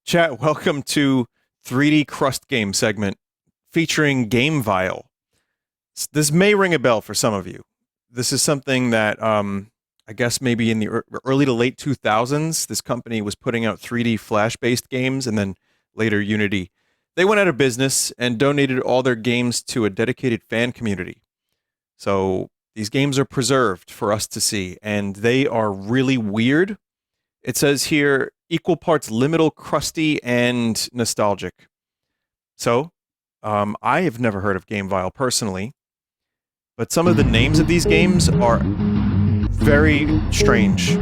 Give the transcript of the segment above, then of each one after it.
Chat, welcome to 3D Crust Game segment featuring gamevial. This may ring a bell for some of you. This is something that I guess maybe in the early to late 2000s, this company was putting out 3D Flash-based games, and then later Unity. They went out of business and donated all their games to a dedicated fan community. So these games are preserved for us to see, and they are really weird. It says here, equal parts liminal, crusty, and nostalgic. So, I have never heard of gamevial personally, but some of the names of these games are very strange.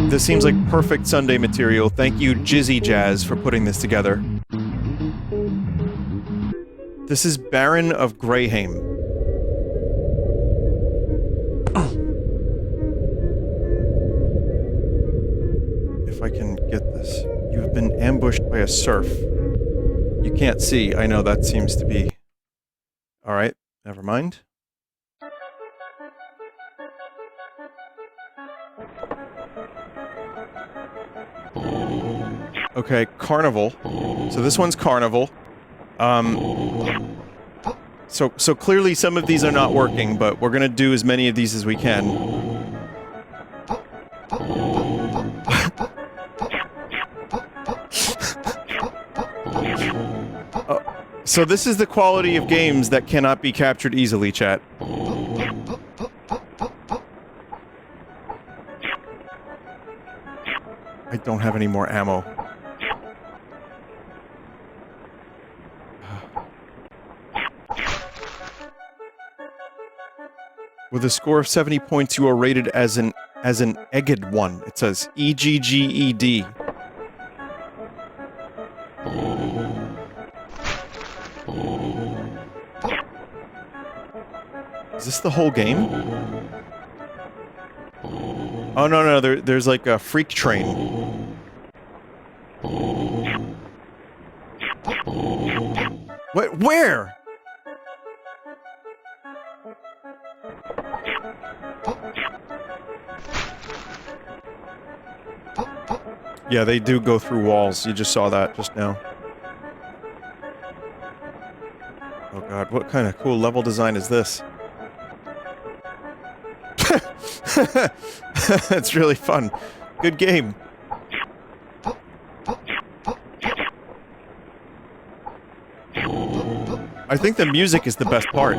This seems like perfect Sunday material. Thank you, Jizzy Jazz, for putting this together. This is Baron of Greyheim. If I can get this. You have been ambushed by a serf. You can't see. I know that seems to be... Alright, never mind. Okay, Carnival. So this one's Carnival. So clearly some of these are not working, but we're gonna do as many of these as we can. So this is the quality of games that cannot be captured easily, chat. I don't have any more ammo. With a score of 70 points, you are rated as an egged one. It says EGGED. Is this the whole game? Oh no, there's like a freak train. What? Where? Yeah, they do go through walls. You just saw that just now. Oh god, what kind of cool level design is this? It's really fun. Good game. I think the music is the best part.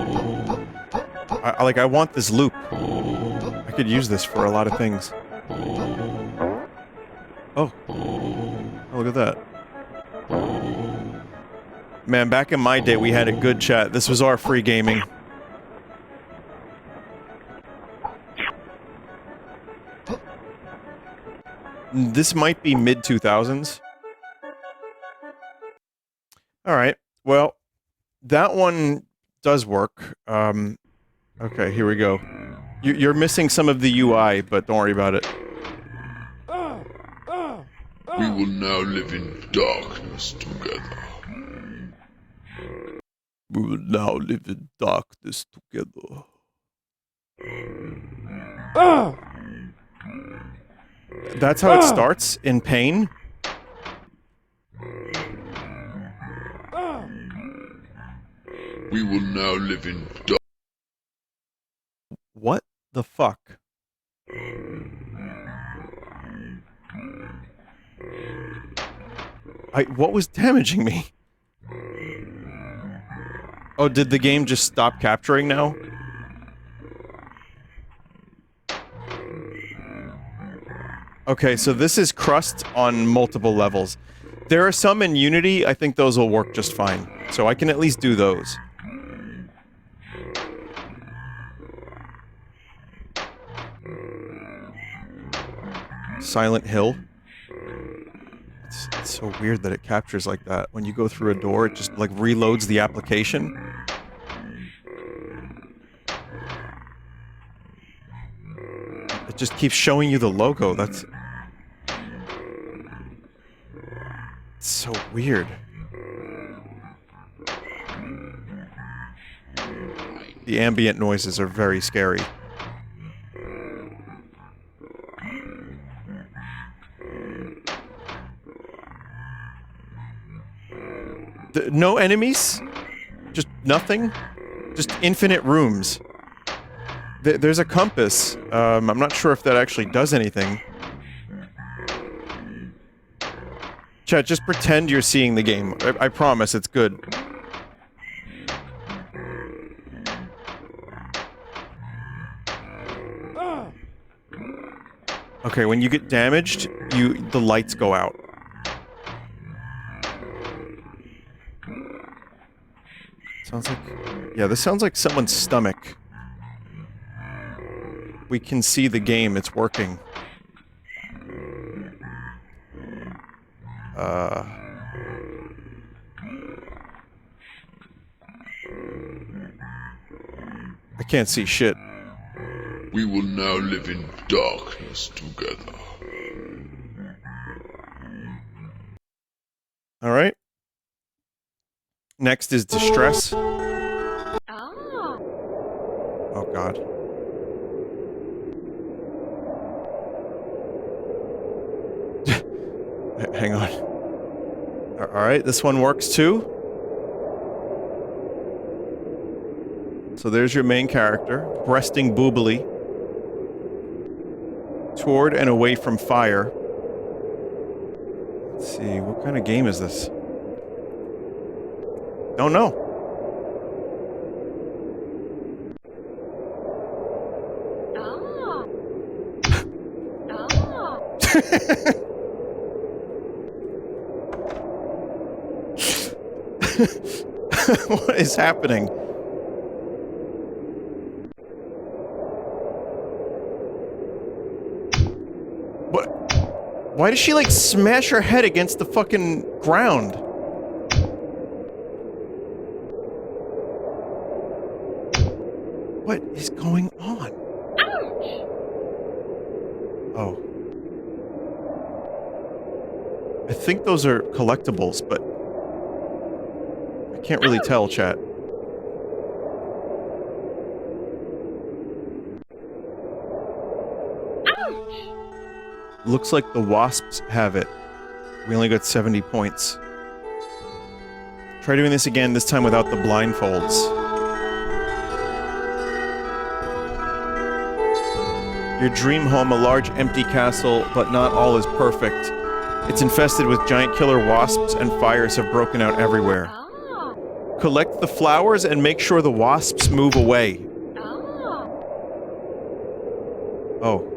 I want this loop. I could use this for a lot of things. Oh. Oh, look at that. Man, back in my day, we had a good chat. This was our free gaming. This might be mid-2000s. Alright, well, that one does work. Okay, here we go. You're missing some of the UI, but don't worry about it. We will now live in darkness together. We will now live in darkness together. That's how it starts, in pain? We will now live in darkness. What the fuck? What was damaging me? Oh, did the game just stop capturing now? Okay, so this is crust on multiple levels. There are some in Unity, I think those will work just fine. So I can at least do those. Silent Hill. It's so weird that it captures like that. When you go through a door, it just, like, reloads the application. It just keeps showing you the logo. That's... It's so weird. The ambient noises are very scary. No enemies? Just nothing? Just infinite rooms. There's a compass. I'm not sure if that actually does anything. Chat, just pretend you're seeing the game. I promise it's good. Okay, when you get damaged, the lights go out. Sounds like... Yeah, this sounds like someone's stomach. We can see the game, it's working. I can't see shit. We will now live in darkness together. Alright. Next is distress. Oh. Oh god. Hang on. Alright, this one works too. So there's your main character, breasting boobily. Toward and away from fire. Let's see, what kind of game is this? Don't know. Oh. Oh. What is happening? Why does she, like, smash her head against the fucking ground? What is going on? Ouch. Oh. I think those are collectibles, but... I can't really tell, chat. Looks like the wasps have it. We only got 70 points. Try doing this again, this time without the blindfolds. Your dream home, a large empty castle, but not all is perfect. It's infested with giant killer wasps and fires have broken out everywhere. Oh. Collect the flowers and make sure the wasps move away. Oh. Oh.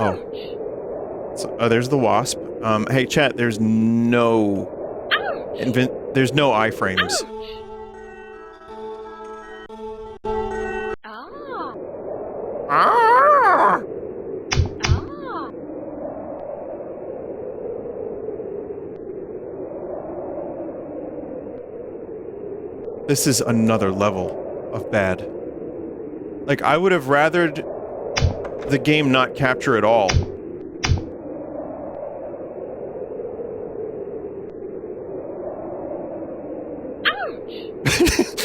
Oh. So, there's the wasp. Hey chat, there's no... There's no iframes. Oh. Ah! Oh. This is another level of bad. Like, I would have rathered the game not capture at all.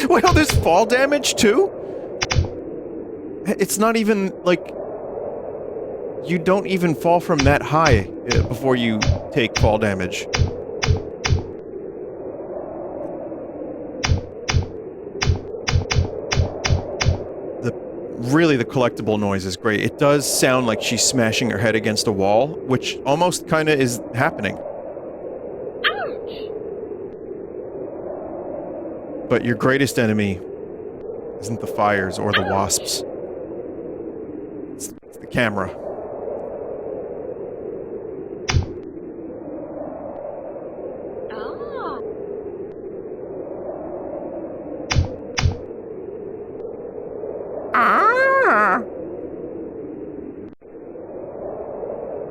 Wait, oh, there's fall damage too? It's not even, like... You don't even fall from that high before you take fall damage. Really, the collectible noise is great. It does sound like she's smashing her head against a wall, which almost kind of is happening. Ouch. But your greatest enemy isn't the fires or the wasps. It's the camera. Oh. Ah!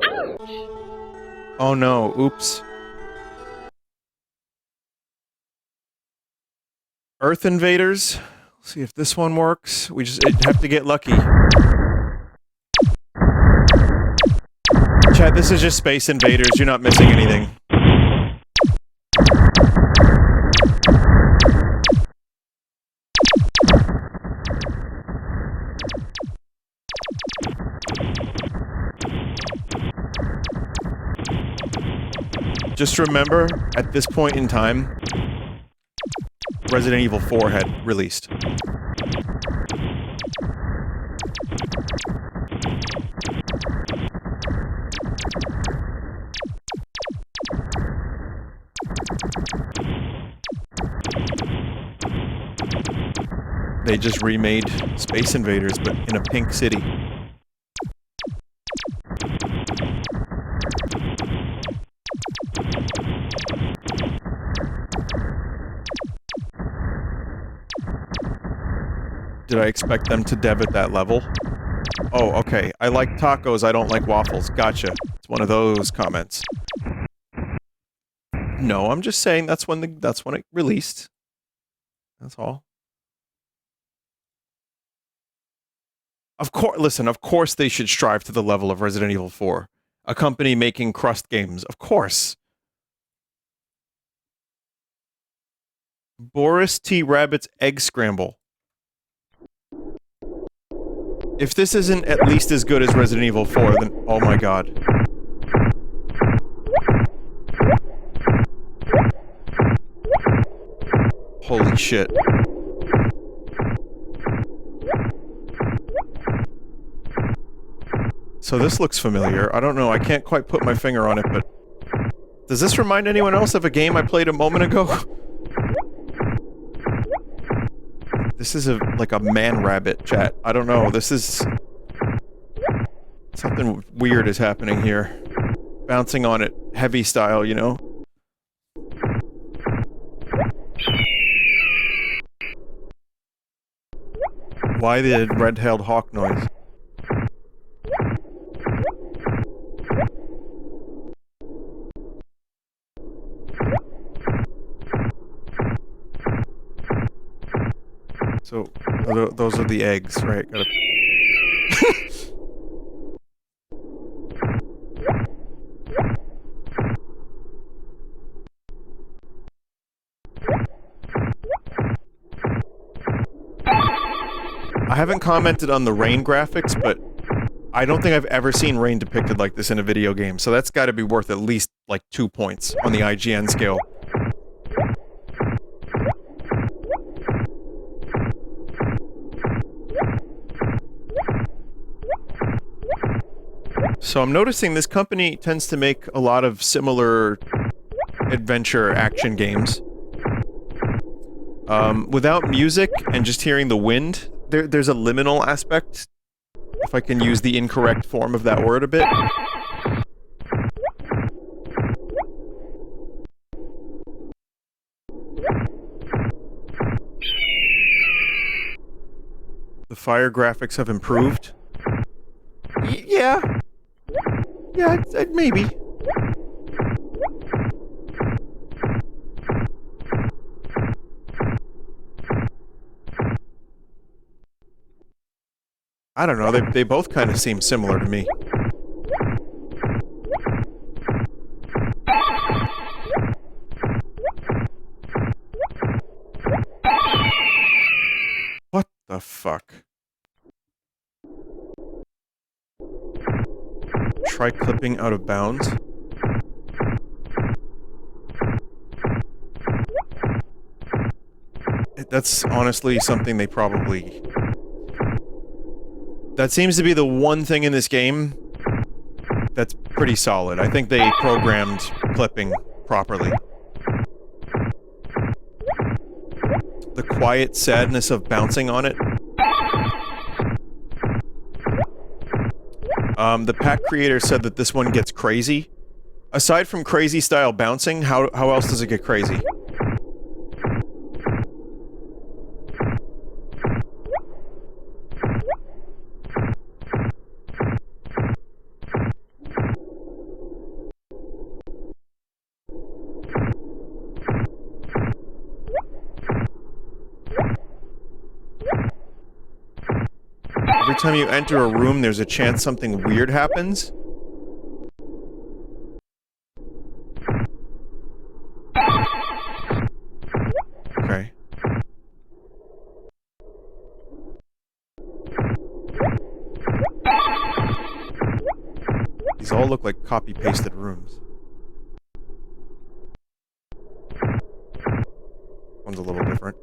Ouch. Oh no, oops. Earth Invaders. Let's see if this one works. We just have to get lucky. Chat, this is just Space Invaders. You're not missing anything. Just remember, at this point in time, Resident Evil 4 had released. They just remade Space Invaders, but in a pink city. Did I expect them to dev at that level? Oh, okay. I like tacos, I don't like waffles. Gotcha. It's one of those comments. No, I'm just saying that's when it released. That's all. Of course, listen, of course they should strive to the level of Resident Evil 4. A company making crust games. Of course. Boris T. Rabbit's Egg Scramble. If this isn't at least as good as Resident Evil 4, then oh my god. Holy shit. So this looks familiar. I don't know, I can't quite put my finger on it, but... Does this remind anyone else of a game I played a moment ago? This is like a man-rabbit, chat. I don't know, this is... Something weird is happening here. Bouncing on it, heavy style, you know? Why the red-tailed hawk noise? So, those are the eggs, right? Gotta... I haven't commented on the rain graphics, but I don't think I've ever seen rain depicted like this in a video game, so that's gotta be worth at least, like, 2 points on the IGN scale. So I'm noticing this company tends to make a lot of similar adventure action games. Without music and just hearing the wind, there's a liminal aspect, if I can use the incorrect form of that word a bit. The fire graphics have improved. Yeah. Yeah, maybe. I don't know, they both kind of seem similar to me. What the fuck? Try clipping out of bounds? That's honestly something they probably... That seems to be the one thing in this game that's pretty solid. I think they programmed clipping properly. The quiet sadness of bouncing on it. The pack creator said that this one gets crazy. Aside from crazy style bouncing, how else does it get crazy? Every time you enter a room, there's a chance something weird happens. Okay. These all look like copy-pasted rooms. One's a little different.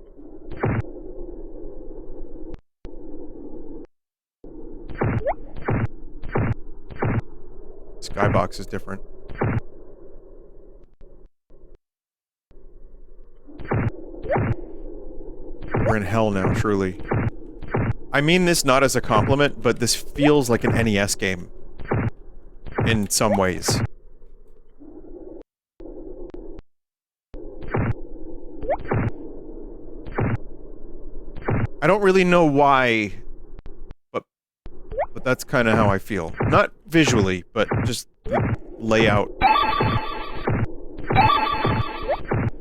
Skybox is different. We're in hell now, truly. I mean this not as a compliment, but this feels like an NES game. In some ways. I don't really know why, but that's kind of how I feel. Not visually, but just the layout.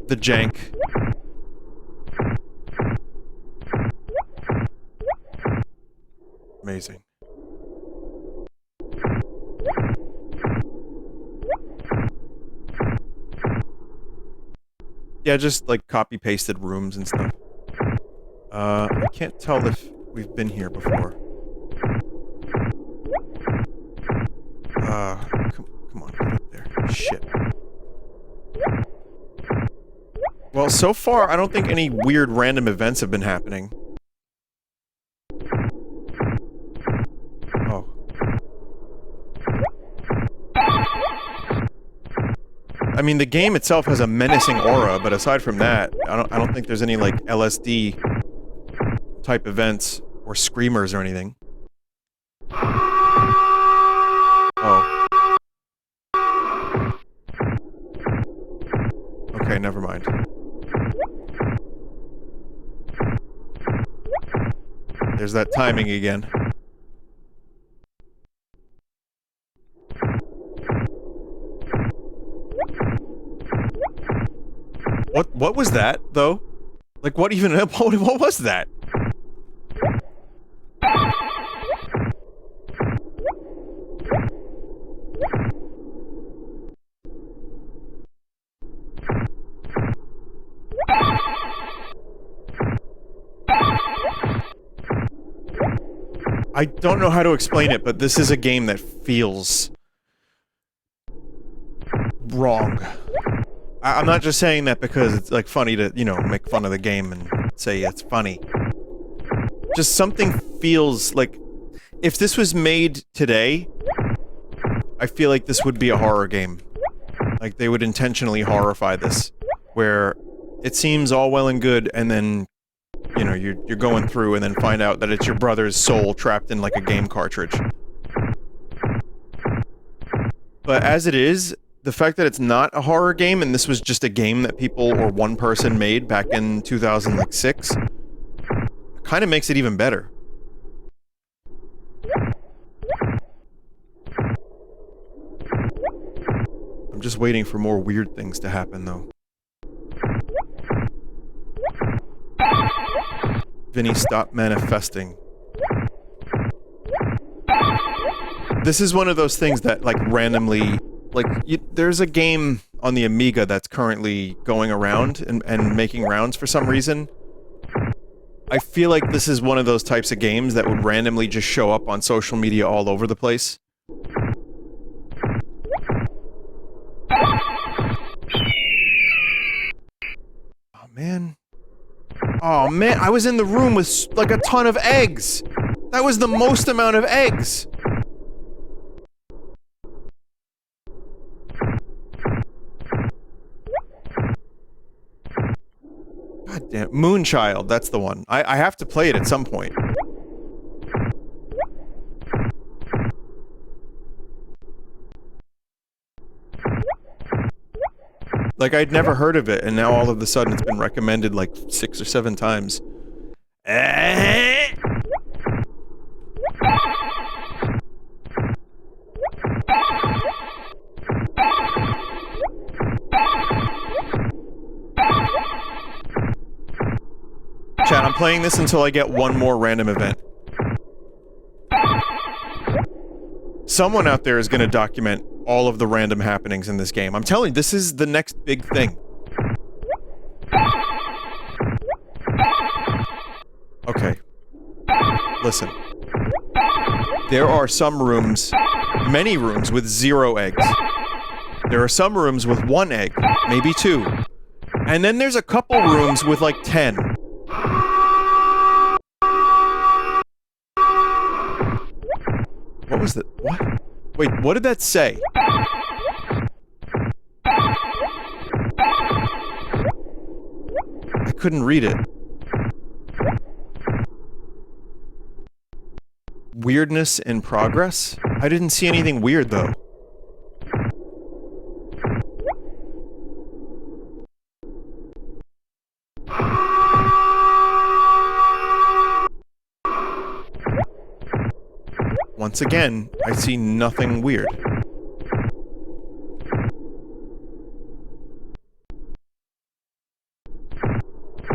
The jank. Amazing. Yeah, just like copy-pasted rooms and stuff. I can't tell if we've been here before. Come on, get up there. Shit. Well, so far, I don't think any weird random events have been happening. Oh. I mean, the game itself has a menacing aura, but aside from that, I don't think there's any, like, LSD type events or screamers or anything. Oh. Okay, never mind. There's that timing again. What was that, though? Like, what even, what was that? I don't know how to explain it, but this is a game that feels wrong. I'm not just saying that because it's, like, funny to, you know, make fun of the game and say it's funny. Just something feels like... If this was made today, I feel like this would be a horror game. Like, they would intentionally horrify this. Where it seems all well and good, and then, you know, you're going through and then find out that it's your brother's soul trapped in, like, a game cartridge. But as it is... The fact that it's not a horror game and this was just a game that people or one person made back in 2006 kind of makes it even better. I'm just waiting for more weird things to happen, though. Vinny, stop manifesting. This is one of those things that, like, randomly... Like, there's a game on the Amiga that's currently going around and making rounds for some reason. I feel like this is one of those types of games that would randomly just show up on social media all over the place. Oh, man. Oh, man, I was in the room with, like, a ton of eggs! That was the most amount of eggs! God damn, Moonchild, that's the one. I have to play it at some point. Like, I'd never heard of it, and now all of a sudden it's been recommended like 6 or 7 times. Chat, I'm playing this until I get one more random event. Someone out there is going to document all of the random happenings in this game. I'm telling you, this is the next big thing. Okay. Listen. There are some rooms, many rooms, with 0 eggs. There are some rooms with 1 egg, maybe 2. And then there's a couple rooms with like 10. What was that? What? Wait, what did that say? I couldn't read it. Weirdness in progress? I didn't see anything weird, though. Once again, I see nothing weird.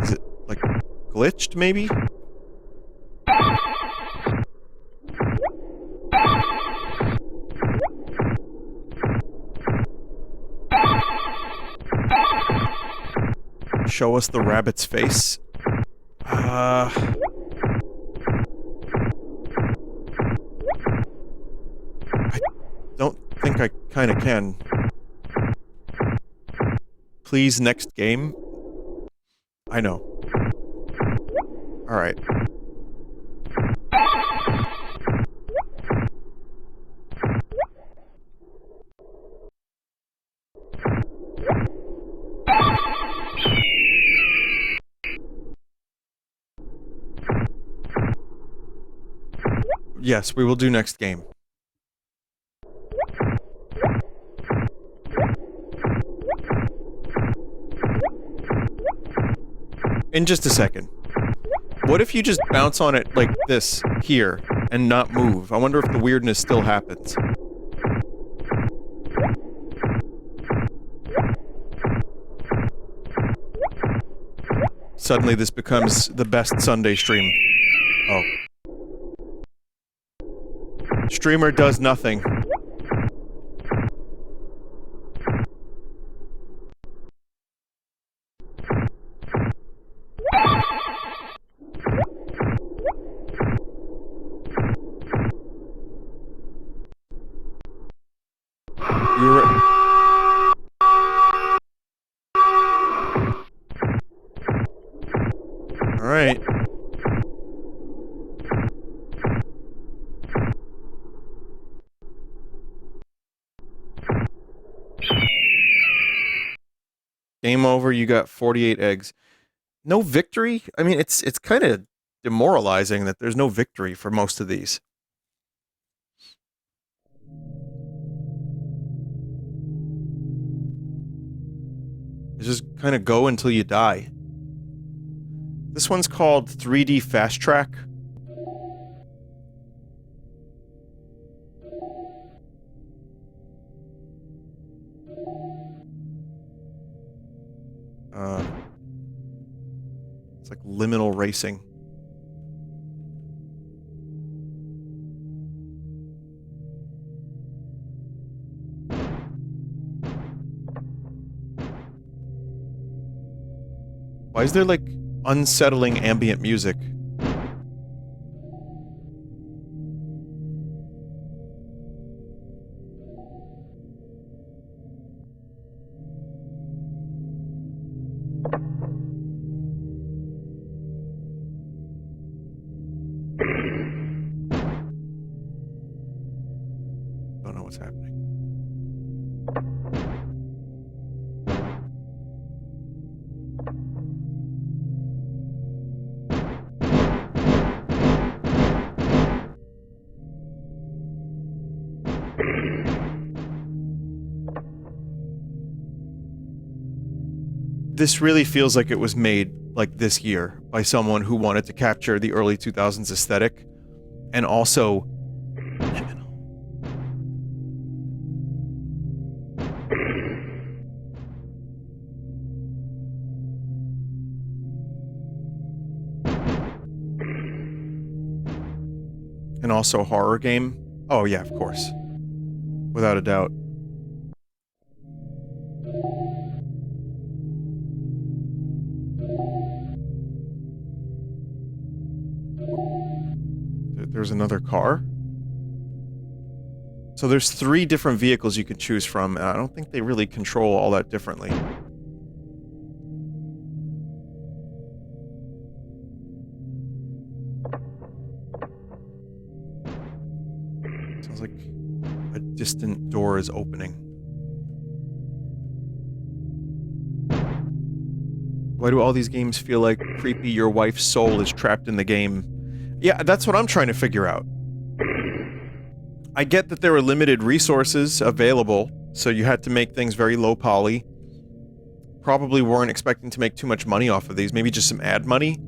Is it, like, glitched, maybe? Show us the rabbit's face. I don't think I kinda can. Please, next game? I know. Alright. Yes, we will do next game. In just a second. What if you just bounce on it like this, here, and not move? I wonder if the weirdness still happens. Suddenly this becomes the best Sunday stream. Oh. Streamer does nothing. Alright. Game over, you got 48 eggs. No victory? I mean, it's kind of demoralizing that there's no victory for most of these. You just kind of go until you die. This one's called 3D Fast Track. It's like liminal racing. Why is there like unsettling ambient music? Don't know what's happening. This really feels like it was made, like, this year by someone who wanted to capture the early 2000s aesthetic and also liminal. And also horror game. Oh yeah, of course. Without a doubt. There's another car. So there's 3 different vehicles you can choose from, and I don't think they really control all that differently. distant door is opening. Why do all these games feel like creepy your wife's soul is trapped in the game? Yeah, that's what I'm trying to figure out. I get that there were limited resources available, so you had to make things very low poly. Probably weren't expecting to make too much money off of these, maybe just some ad money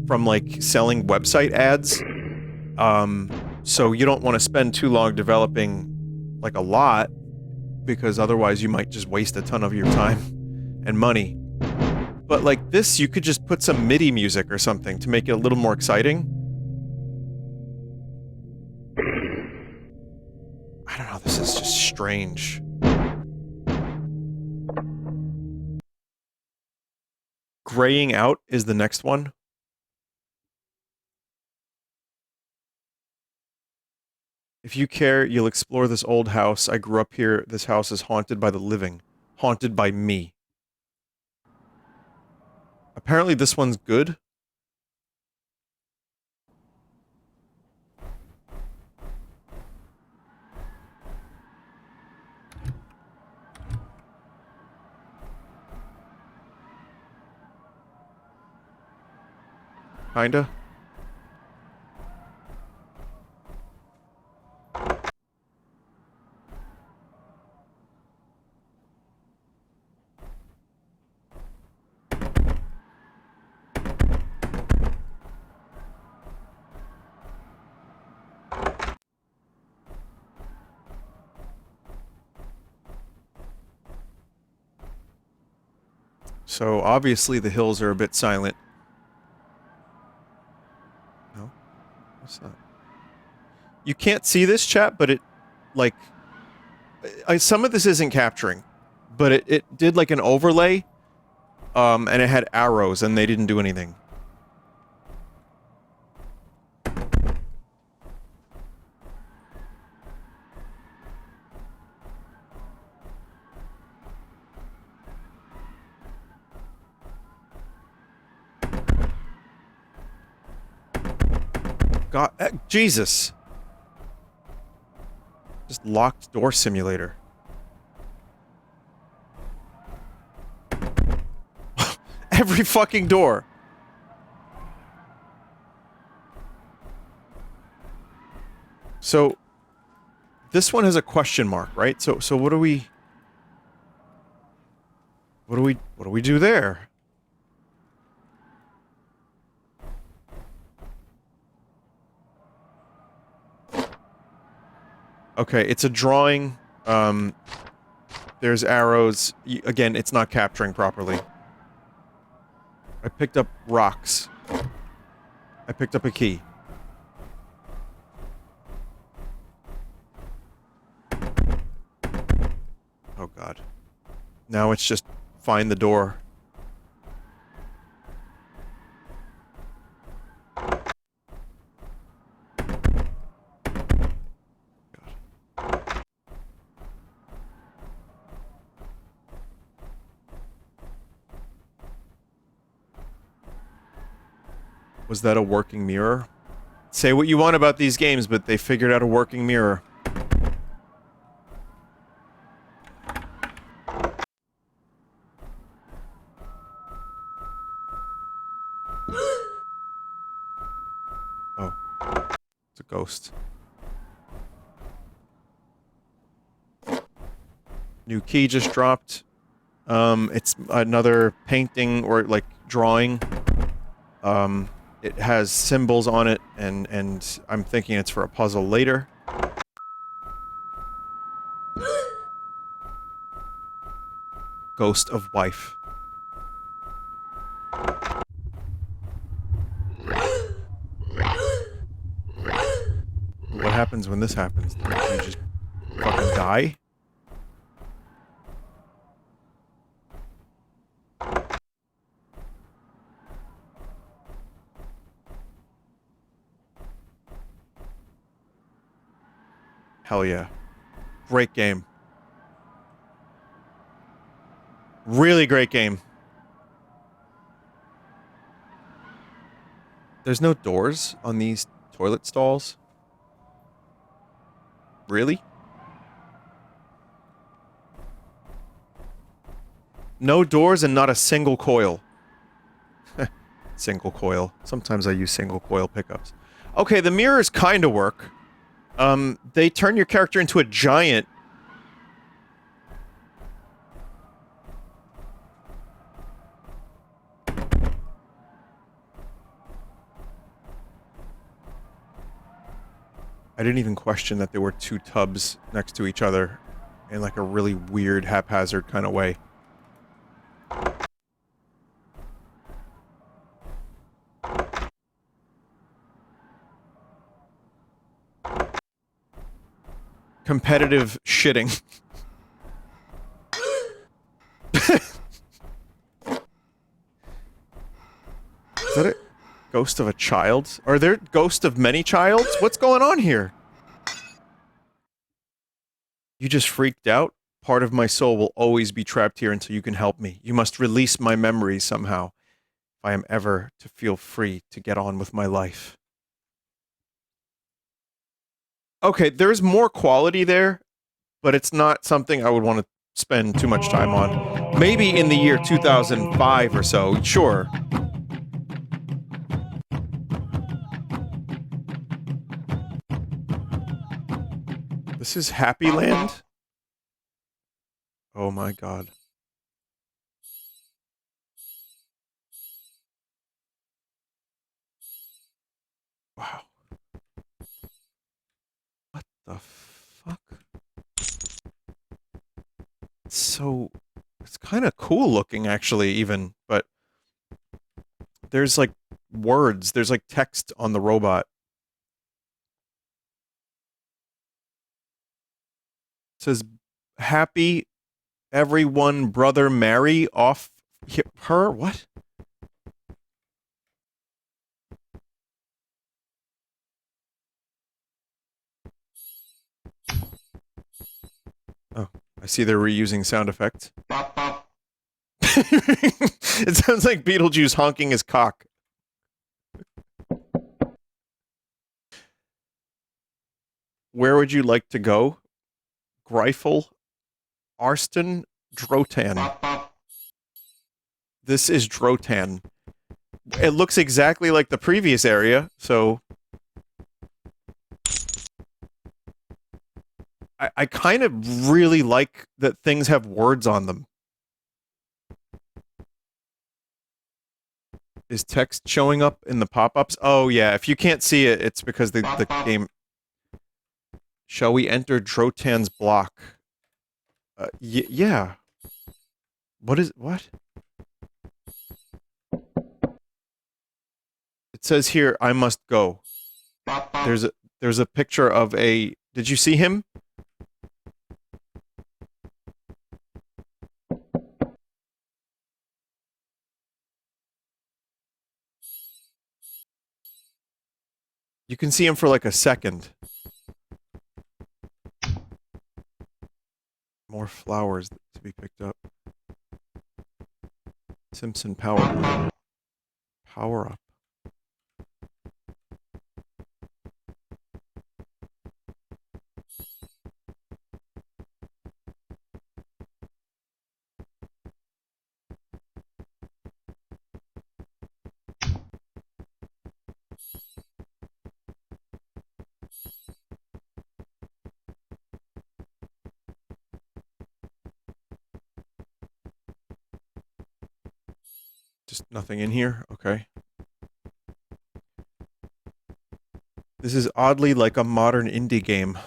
from, like, selling website ads. So you don't want to spend too long developing, like, a lot, because otherwise you might just waste a ton of your time and money. But like this, you could just put some MIDI music or something to make it a little more exciting. I don't know, this is just strange. Graying Out is the next one. If you care, you'll explore this old house. I grew up here. This house is haunted by the living. Haunted by me. Apparently this one's good. Kinda. So obviously the hills are a bit silent. No? What's that? You can't see this, chat, but it, like... some of this isn't capturing, but it did like an overlay, and it had arrows and they didn't do anything. God, Jesus. Just locked door simulator. Every fucking door. So this one has a question mark, right? So what do we do there? Okay, it's a drawing. There's arrows. Again, it's not capturing properly. I picked up rocks. I picked up a key. Oh god. Now it's just find the door. Was that a working mirror? Say what you want about these games, but they figured out a working mirror. Oh. It's a ghost. New key just dropped. It's another painting or, like, drawing. It has symbols on it, and I'm thinking it's for a puzzle later. Ghost of wife. What happens when this happens? Do you just fucking die? Hell yeah. Great game. Really great game. There's no doors on these toilet stalls? Really? No doors and not a single coil. Single coil. Sometimes I use single coil pickups. Okay, the mirrors kinda work. They turn your character into a giant. I didn't even question that there were two tubs next to each other in like a really weird, haphazard kind of way. Competitive shitting. Is that a ghost of a child? Are there ghosts of many childs? What's going on here? You just freaked out? Part of my soul will always be trapped here until you can help me. You must release my memories somehow, if I am ever to feel free to get on with my life. Okay, there's more quality there, but it's not something I would want to spend too much time on. Maybe in the year 2005 or so, sure. This is Happy Land? Oh my god. Wow. What the fuck? So, it's kind of cool looking actually even, but there's like words, there's like text on the robot. It says, happy everyone brother Mary off her? What? Oh, I see they're reusing sound effects. It sounds like Beetlejuice honking his cock. Where would you like to go? Greifel, Arston, Drotan. This is Drotan. It looks exactly like the previous area, so... I kind of really like that things have words on them. Is text showing up in the pop-ups? Oh yeah, if you can't see it, it's because the game... Shall we enter Drotan's block? Yeah. What? It says here, I must go. There's a picture of a... Did you see him? You can see him for like a second. More flowers to be picked up. Simpson power. Power up. Just nothing in here? Okay. This is oddly like a modern indie game.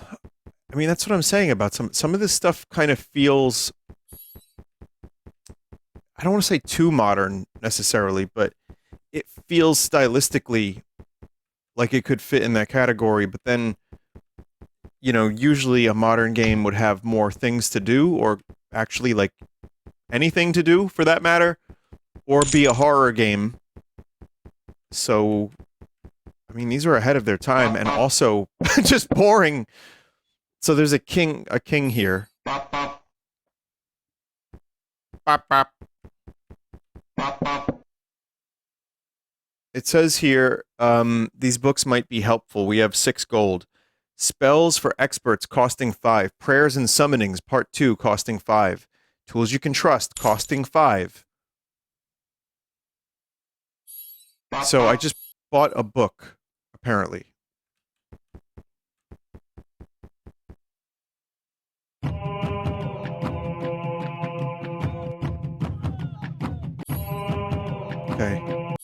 I mean, that's what I'm saying about some of this stuff kind of feels... I don't want to say too modern, necessarily, but it feels stylistically like it could fit in that category, but then, you know, usually a modern game would have more things to do, or actually, like, anything to do, for that matter, or be a horror game. So, I mean, these are ahead of their time, and also just boring. So there's a king here. Bop, bop. It says here, these books might be helpful. We have 6 gold. Spells for experts costing 5. Prayers and summonings, part 2, costing 5. Tools you can trust, costing 5. So I just bought a book, apparently. Okay.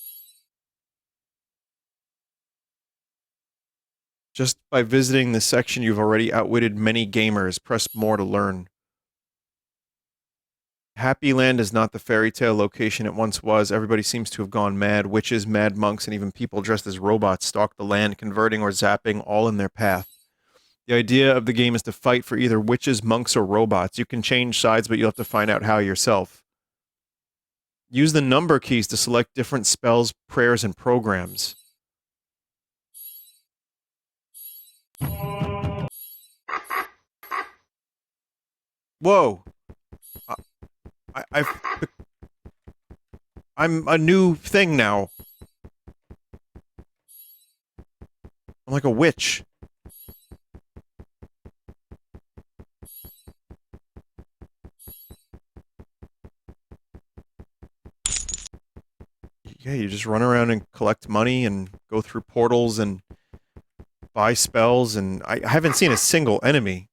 Just by visiting this section, you've already outwitted many gamers. Press more to learn. Happy Land is not the fairy tale location it once was. Everybody seems to have gone mad. Witches, mad monks, and even people dressed as robots stalk the land, converting or zapping all in their path. The idea of the game is to fight for either witches, monks, or robots. You can change sides, but you'll have to find out how yourself. Use the number keys to select different spells, prayers, and programs. Whoa! I'm a new thing now. I'm like a witch. Yeah, you just run around and collect money and go through portals and buy spells, and I haven't seen a single enemy.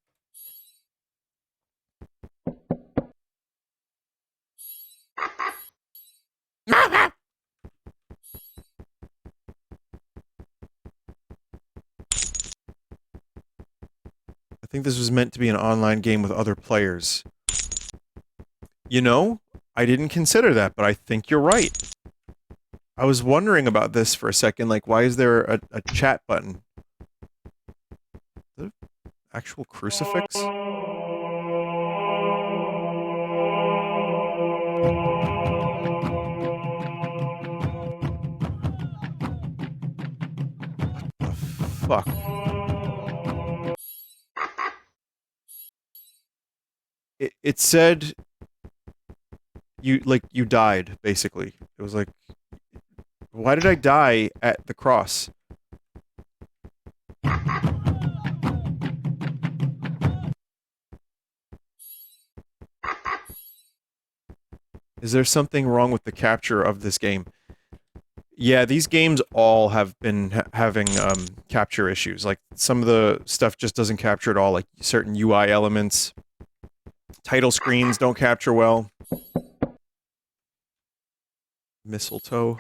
I think this was meant to be an online game with other players. You know, I didn't consider that, but I think you're right. I was wondering about this for a second, like, why is there a chat button? Is that an actual crucifix? What the fuck? It said you died, basically. It was like, why did I die at the cross? Is there something wrong with the capture of this game? Yeah, these games all have been having capture issues. Like, some of the stuff just doesn't capture at all, like certain UI elements. Title screens don't capture well. Mistletoe.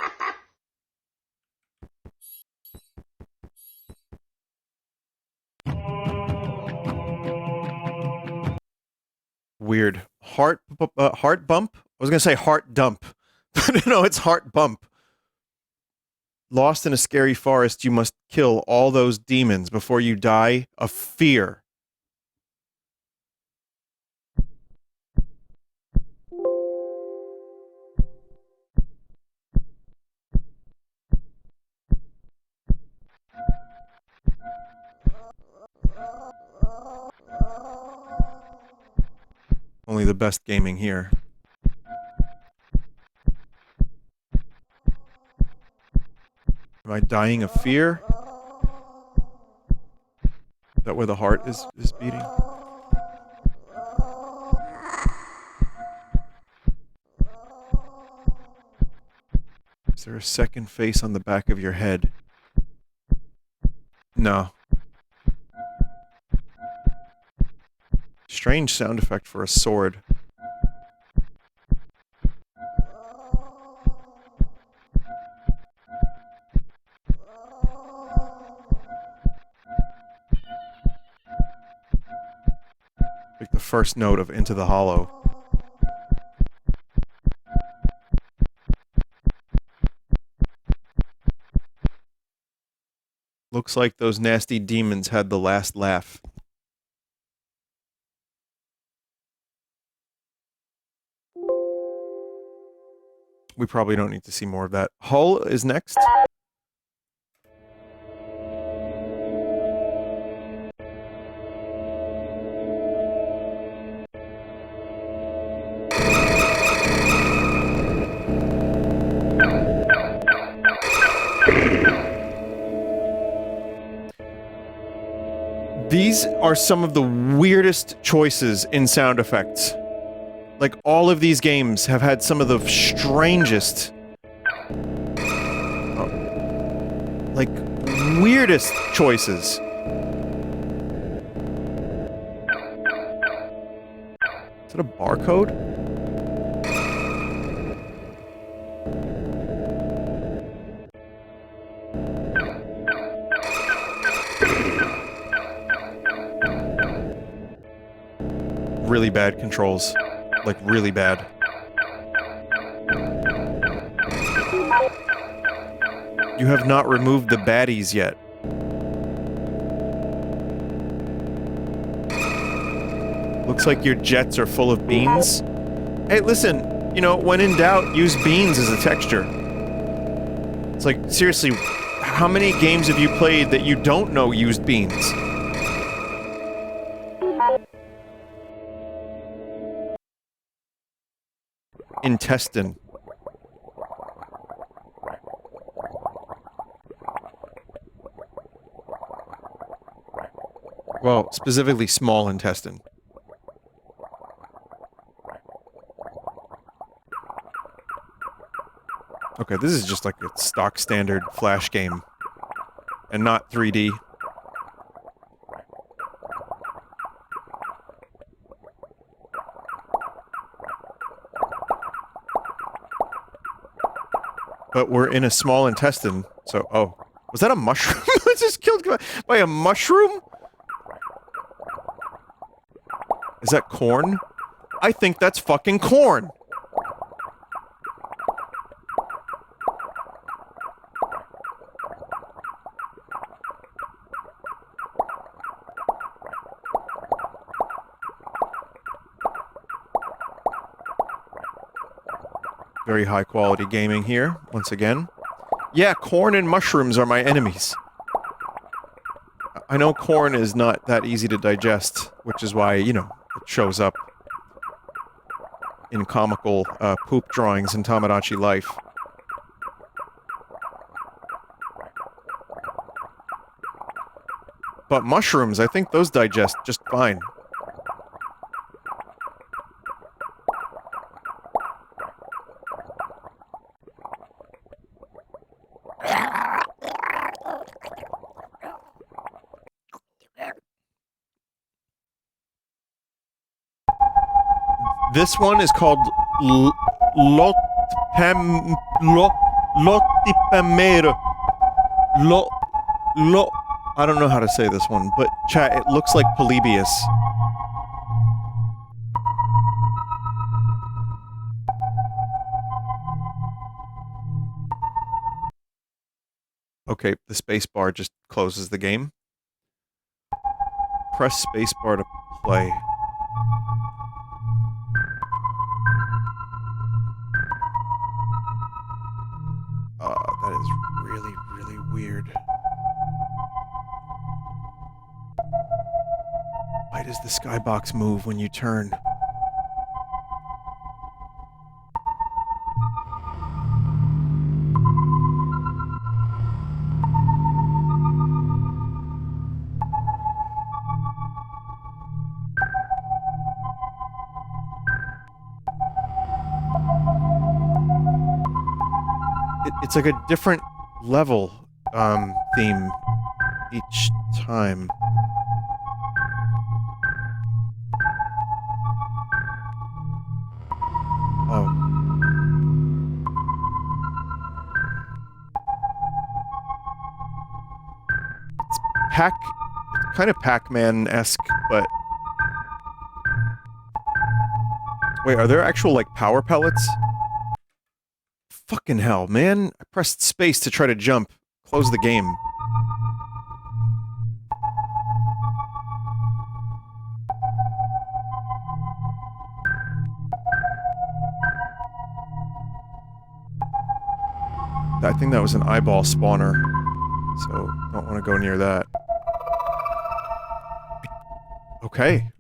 Weird. Heart bump? I was gonna say heart dump. But no, it's heart bump. Lost in a scary forest, you must kill all those demons before you die of fear. Only the best gaming here. Am I dying of fear? Is that where the heart is beating? Is there a second face on the back of your head? No. Strange sound effect for a sword. Like the first note of Into the Hollow. Looks like those nasty demons had the last laugh. We probably don't need to see more of that. Hull is next. These are some of the weirdest choices in sound effects. Like, all of these games have had some of the strangest... like, weirdest choices. Is that a barcode? Really bad controls. Like, really bad. You have not removed the baddies yet. Looks like your jets are full of beans. Hey, listen, you know, when in doubt, use beans as a texture. It's like, seriously, how many games have you played that you don't know used beans? Intestine. Well, specifically small intestine. Okay, this is just like a stock standard Flash game. And not 3D. But we're in a small intestine, so... Oh. Was that a mushroom? I was just killed by a mushroom? Is that corn? I think that's fucking corn! Very high quality gaming here, once again. Yeah, corn and mushrooms are my enemies. I know corn is not that easy to digest, which is why, you know, it shows up in comical, poop drawings in Tamagotchi life. But mushrooms, I think those digest just fine. This one is called Lotipamere. I don't know how to say this one, but chat, it looks like Polybius. Okay, the spacebar just closes the game. Press spacebar to play. That is really, really weird. Why does the skybox move when you turn? It's like a different level, theme each time. Oh. It's kind of Pac-Man-esque, but... Wait, are there actual, like, power pellets? Fucking hell, man. I pressed space to try to jump. Close the game. I think that was an eyeball spawner. So, don't want to go near that. Okay.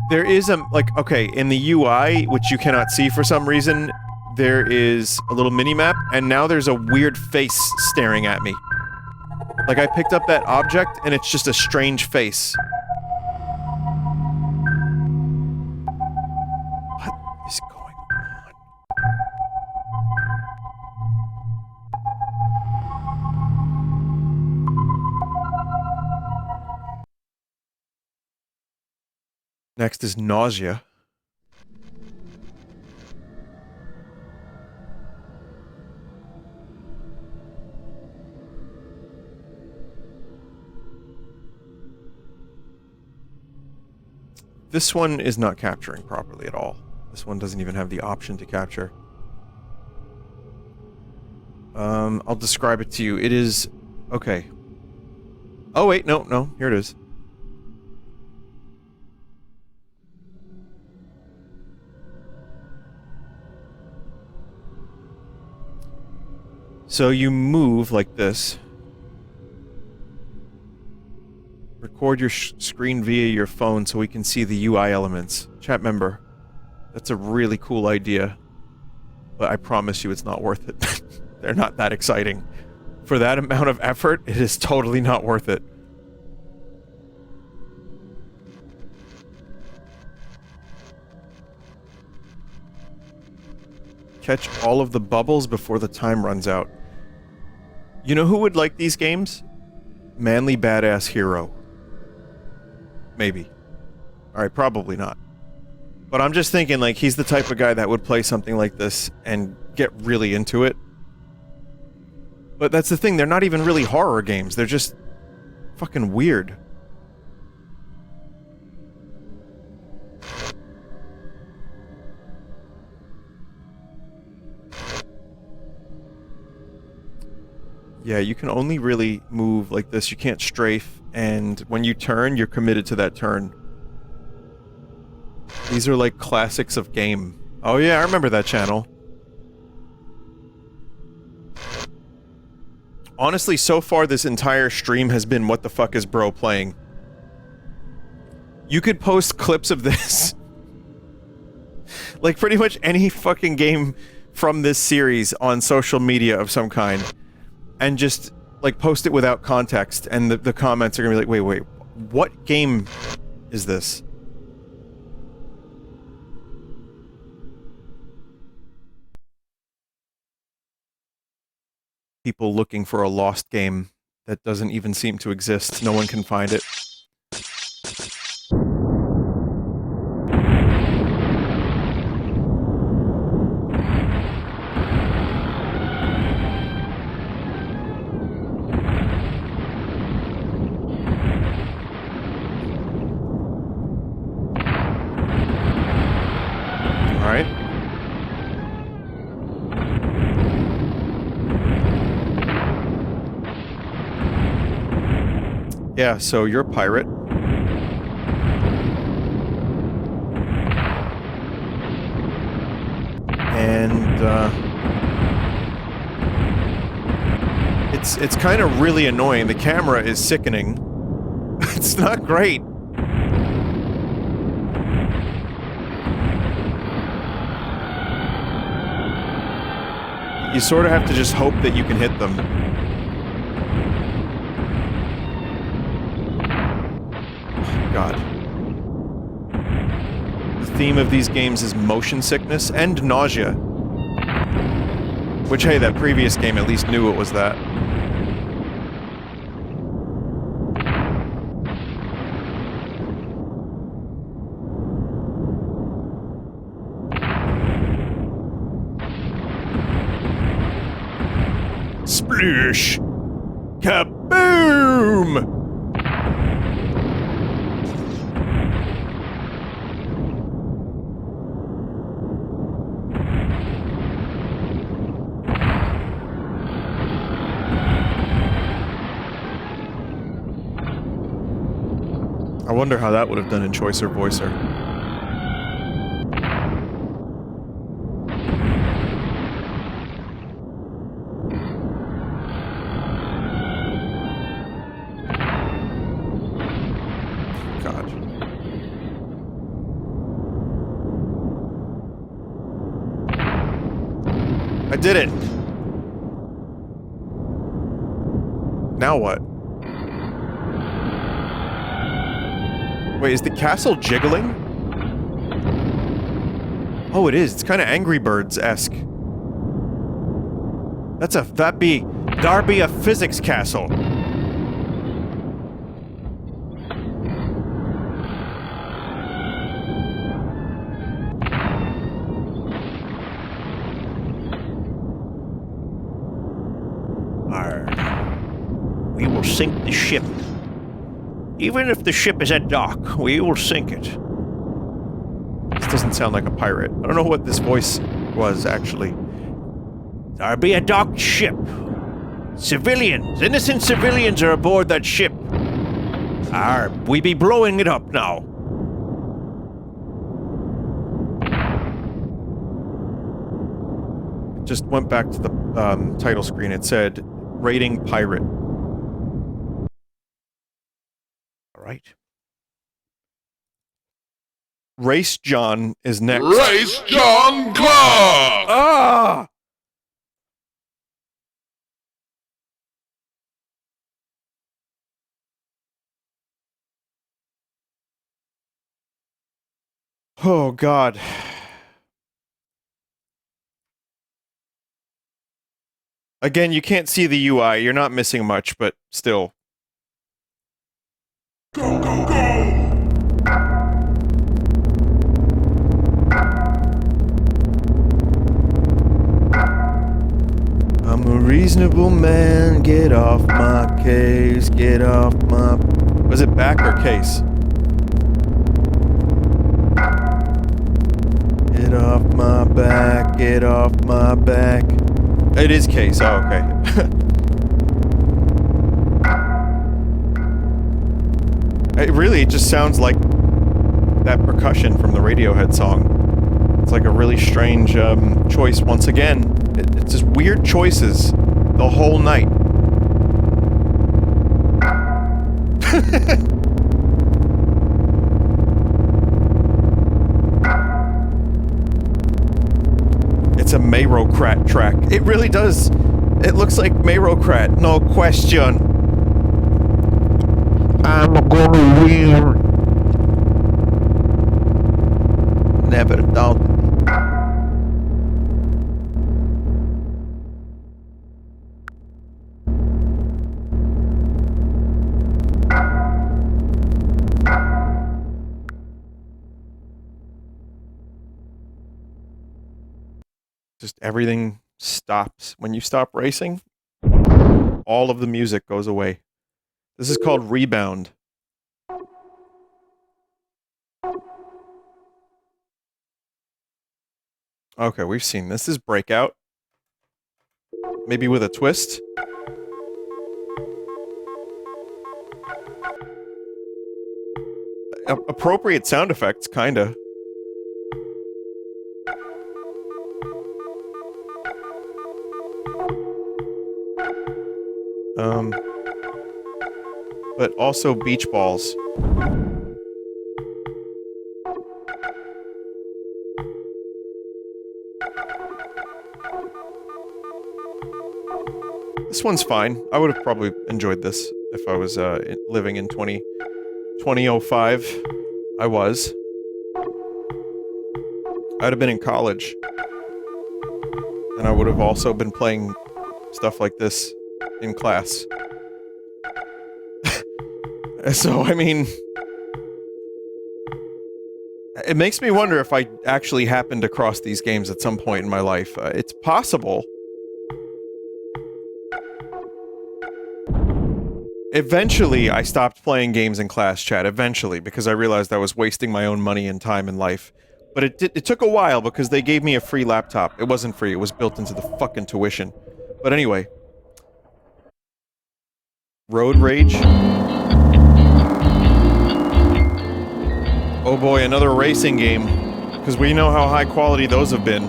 There is a, like, okay, in the UI, which you cannot see for some reason, there is a little mini-map, and now there's a weird face staring at me. Like, I picked up that object, and it's just a strange face. What? Next is Nausea. This one is not capturing properly at all. This one doesn't even have the option to capture. I'll describe it to you. It is... okay. Oh wait, no, here it is. So you move like this. Record your screen via your phone so we can see the UI elements. Chat member, that's a really cool idea. But I promise you it's not worth it. They're not that exciting. For that amount of effort, it is totally not worth it. Catch all of the bubbles before the time runs out. You know who would like these games? Manly Badass Hero. Maybe. Alright, probably not. But I'm just thinking, like, he's the type of guy that would play something like this and get really into it. But that's the thing, they're not even really horror games, they're just fucking weird. Yeah, you can only really move like this, you can't strafe, and when you turn, you're committed to that turn. These are like classics of game. Oh yeah, I remember that channel. Honestly, so far this entire stream has been what the fuck is bro playing. You could post clips of this. Like pretty much any fucking game from this series on social media of some kind. And just, like, post it without context, and the comments are gonna be like, wait, what game is this? People looking for a lost game that doesn't even seem to exist. No one can find it. Alright. Yeah, so you're a pirate. And, it's kind of really annoying. The camera is sickening. It's not great. You sort of have to just hope that you can hit them. God. The theme of these games is motion sickness and nausea. Which, hey, that previous game at least knew it was that. Splish! Kaboom! I wonder how that would have done in Choicer Voicer. God. I did it! Now what? Wait, is the castle jiggling? Oh, it is. It's kind of Angry Birds-esque. That'd be a physics castle. sink the ship. Even if the ship is at dock, we will sink it. This doesn't sound like a pirate. I don't know what this voice was, actually. There'll be a docked ship. Civilians, innocent civilians are aboard that ship. We be blowing it up now. Just went back to the title screen. It said, rating pirate. All right. Race John is next. Race John Clark! Ah! Oh, God. Again, you can't see the UI. You're not missing much, but still. Go, go, go! I'm a reasonable man. Get off my case. Get off my... Was it back or case? Get off my back. Get off my back. It is case. Oh, okay. It just sounds like that percussion from the Radiohead song. It's like a really strange choice once again. It's just weird choices the whole night. It's a Mayrocrat track. It really does. It looks like Mayrocrat, no question. I'm gonna win. Never thought. Just everything stops. When you stop racing, all of the music goes away. This is called Rebound. Okay, we've seen this. This is Breakout. Maybe with a twist. Appropriate sound effects, kinda. But also beach balls. This one's fine. I would have probably enjoyed this if I was living in 2005. I was. I'd have been in college. And I would have also been playing stuff like this in class. So, I mean... It makes me wonder if I actually happened across these games at some point in my life. It's possible. Eventually, I stopped playing games in class chat. Eventually, because I realized I was wasting my own money and time in life. But it took a while because they gave me a free laptop. It wasn't free. It was built into the fucking tuition. But anyway. Road Rage. Oh boy, another racing game. Because we know how high quality those have been.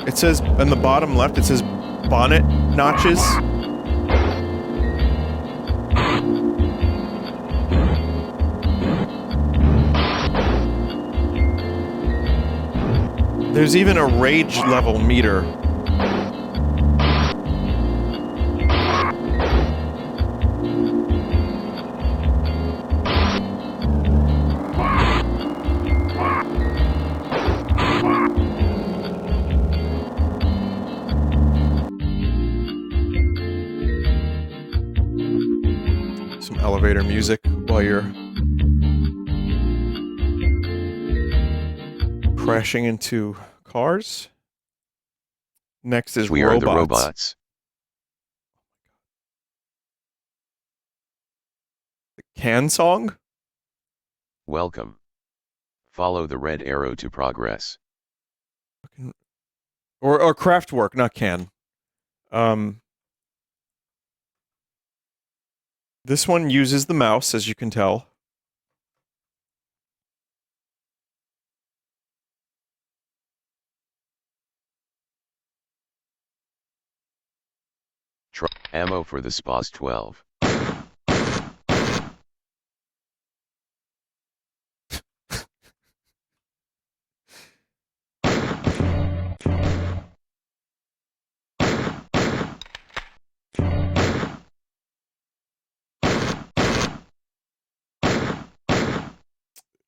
It says, on the bottom left, it says bonnet notches. There's even a rage level meter. Some elevator music while you're crashing into cars. Next is We robots. are the robots. The can song? Welcome. Follow the red arrow to progress. Or Kraftwerk, not can. This one uses the mouse, as you can tell. Ammo for the SPAS 12.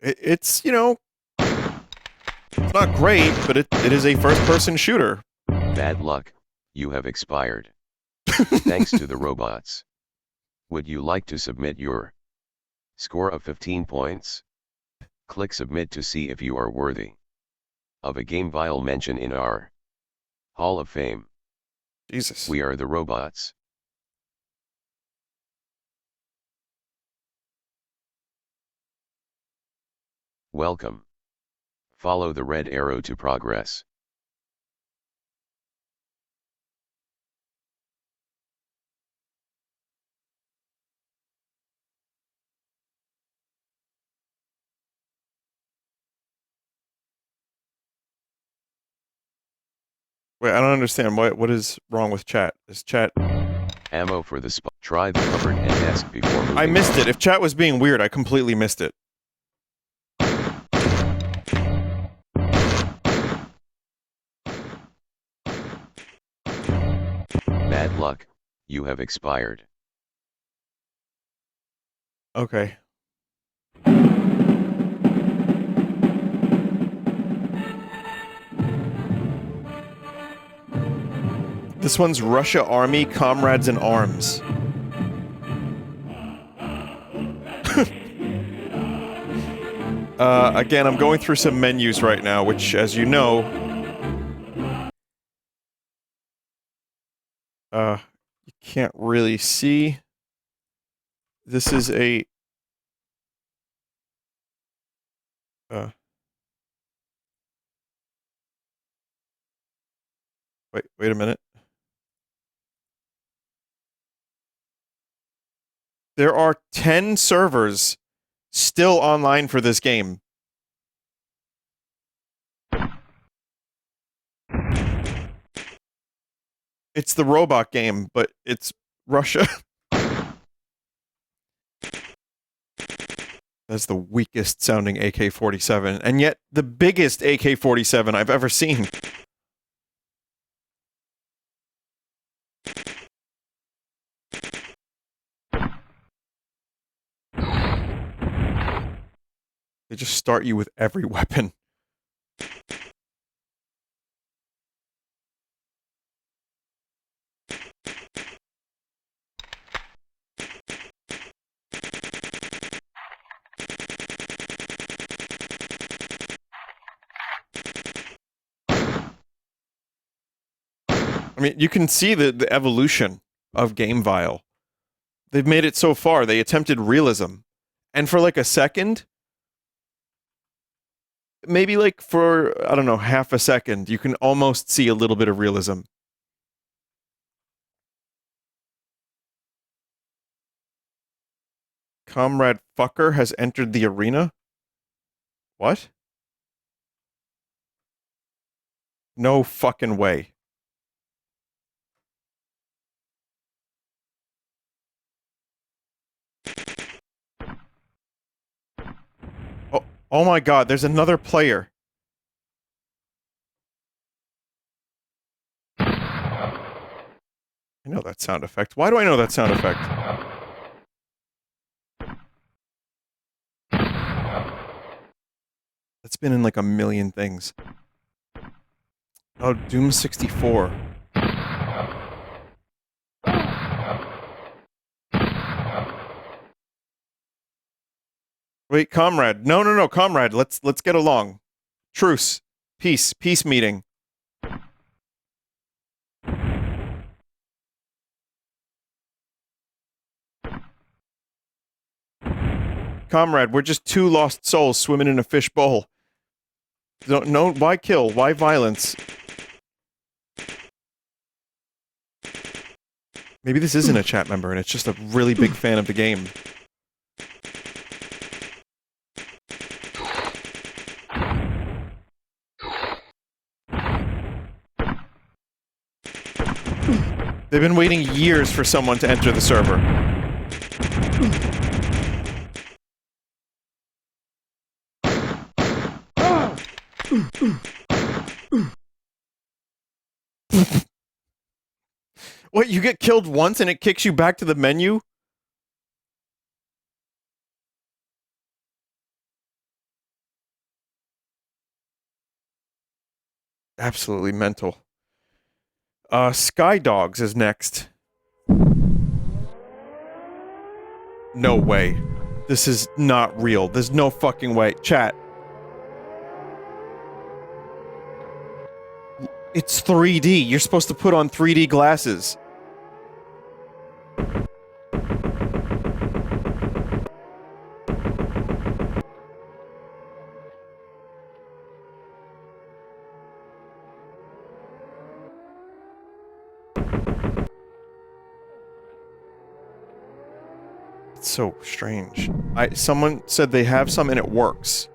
It's, you know, it's not great, but it is a first-person shooter. Bad luck, you have expired. Thanks to the robots. Would you like to submit your score of 15 points? Click submit to see if you are worthy of a gamevial mention in our Hall of Fame. Jesus. We are the robots. Welcome. Follow the red arrow to progress. Wait, I don't understand. What is wrong with chat? Is chat... Ammo for the spot. Try the cupboard and desk before moving I missed on. it. If chat was being weird, I completely missed it. Bad luck, you have expired. Okay. This one's Russia Army Comrades in Arms. Again, I'm going through some menus right now, which, as you know, you can't really see. This is a... Wait a minute. There are 10 servers still online for this game. It's the robot game, but it's Russia. That's the weakest sounding AK-47, and yet the biggest AK-47 I've ever seen. They just start you with every weapon. I mean, you can see the evolution of gamevial. They've made it so far. They attempted realism. And for like a second, maybe like for, I don't know, half a second, you can almost see a little bit of realism. Comrade Fucker has entered the arena? What? No fucking way. Oh my god, there's another player. I know that sound effect. Why do I know that sound effect? That's been in like a million things. Oh, Doom 64. Wait, comrade. No, Comrade. Let's get along. Truce. Peace. Peace meeting. Comrade, we're just two lost souls swimming in a fish bowl. No, why kill? Why violence? Maybe this isn't a chat member and it's just a really big fan of the game. They've been waiting years for someone to enter the server. What, you get killed once and it kicks you back to the menu? Absolutely mental. Sky Dogs is next. No way. This is not real. There's no fucking way. Chat. It's 3D. You're supposed to put on 3D glasses. It's so strange. Someone said they have some and it works.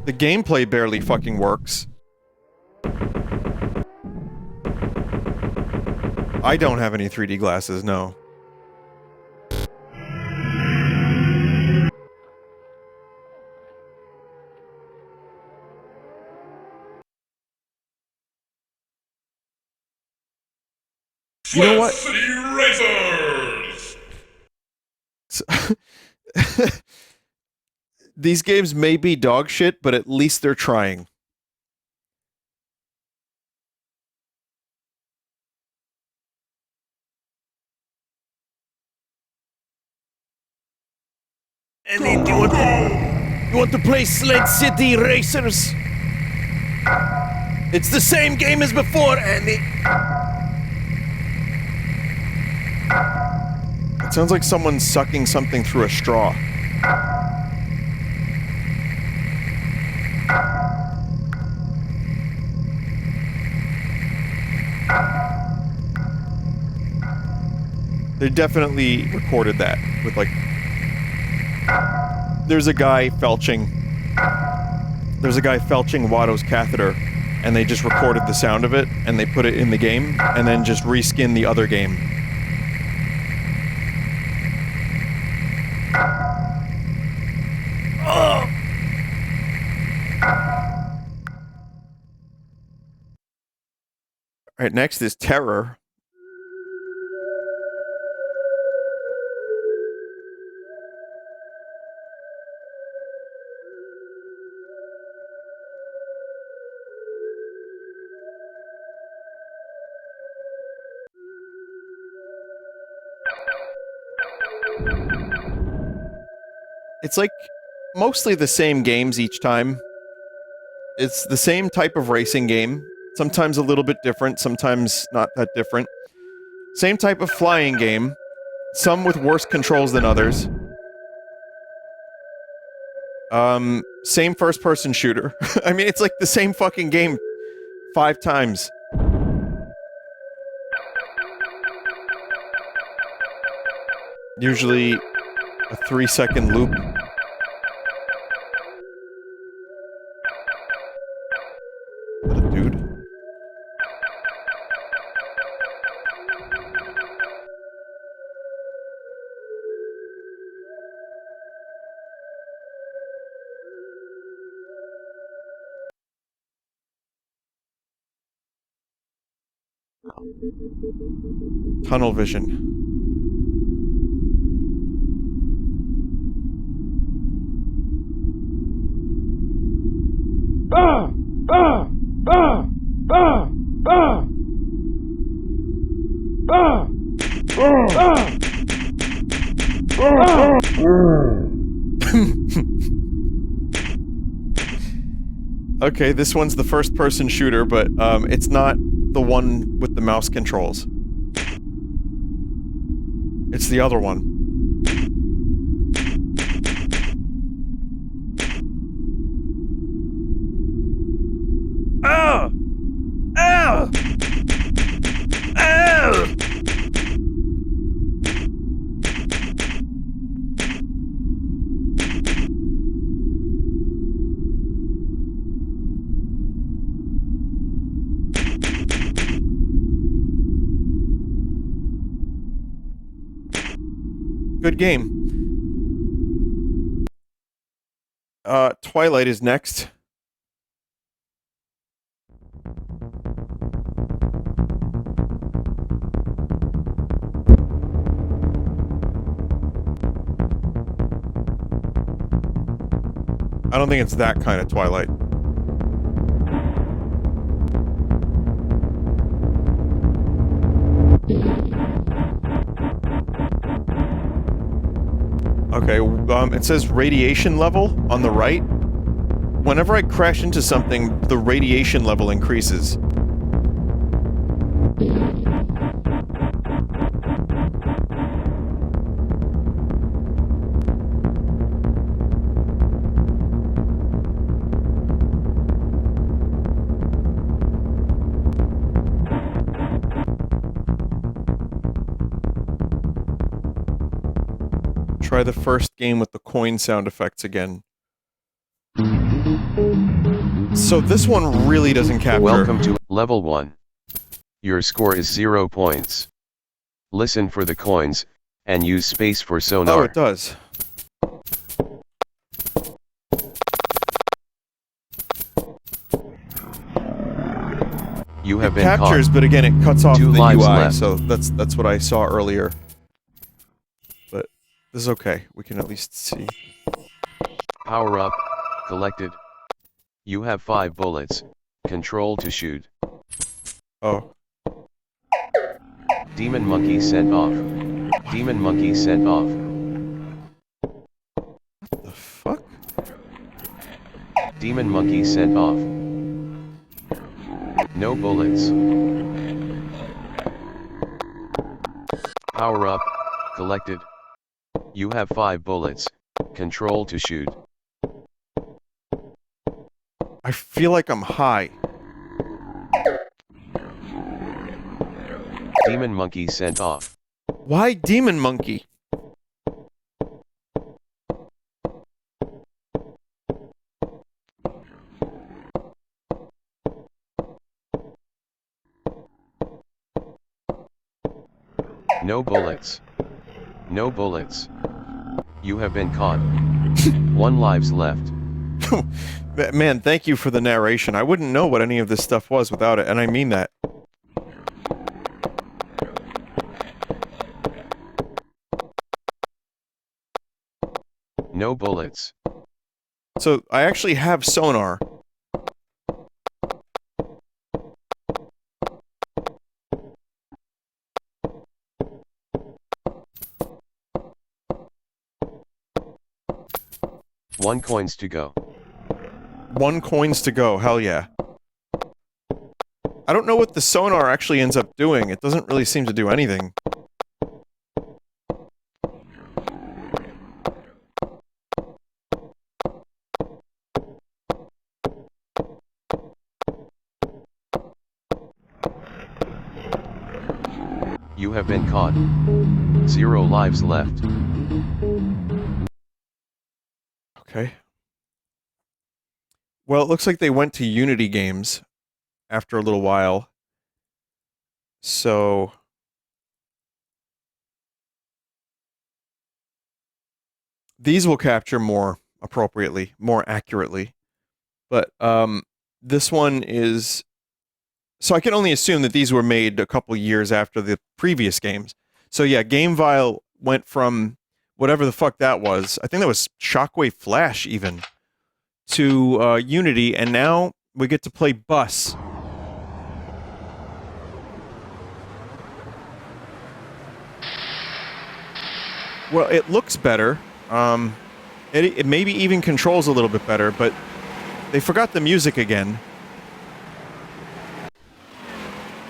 The gameplay barely fucking works. I don't have any 3D glasses, no. You know what? These games may be dog shit, but at least they're trying. And then you want to play Sled City Racers? It's the same game as before, Andy. It sounds like someone's sucking something through a straw. They definitely recorded that with like... There's a guy felching Watto's catheter, and they just recorded the sound of it, and they put it in the game, and then just reskin the other game. Oh! Alright, next is Terror. It's like mostly the same games each time. It's the same type of racing game. Sometimes a little bit different, sometimes not that different. Same type of flying game. Some with worse controls than others. Same first-person shooter. I mean, it's like the same fucking game 5 times. Usually a 3-second loop. Is that a dude? Tunnel vision. Okay, this one's the first-person shooter, but it's not the one with the mouse controls. It's the other one. Oh! Oh! Oh! Good game. Twilight is next. I don't think it's that kind of Twilight. Okay, it says radiation level on the right. Whenever I crash into something, the radiation level increases. Try the first game with the coin sound effects again. So this one really doesn't capture... Welcome to Level 1. Your score is 0 points. Listen for the coins, and use space for sonar. Oh, it does. You have It been captures, caught. but again, it cuts off 2 the lives UI, left. so that's what I saw earlier. But this is okay. We can at least see. Power up, collected. You have 5 bullets. Control to shoot. Oh. Demon monkey sent off. Demon monkey sent off. The fuck? Demon monkey sent off. No bullets. Power up, collected. You have 5 bullets. Control to shoot. I feel like I'm high. Demon monkey sent off. Why demon monkey? No bullets. No bullets. You have been caught. 1 lives left. Man, thank you for the narration. I wouldn't know what any of this stuff was without it, and I mean that. No bullets. So, I actually have sonar. One coins to go. 1 coins to go, hell yeah. I don't know what the sonar actually ends up doing. It doesn't really seem to do anything. You have been caught. 0 lives left. Okay. Well, it looks like they went to Unity games after a little while. So... these will capture more appropriately, more accurately. But this one is... so I can only assume that these were made a couple years after the previous games. So yeah, gamevial went from whatever the fuck that was. I think that was Shockwave Flash even. To Unity, and now we get to play Bus. Well, it looks better. It maybe even controls a little bit better, but They forgot the music again.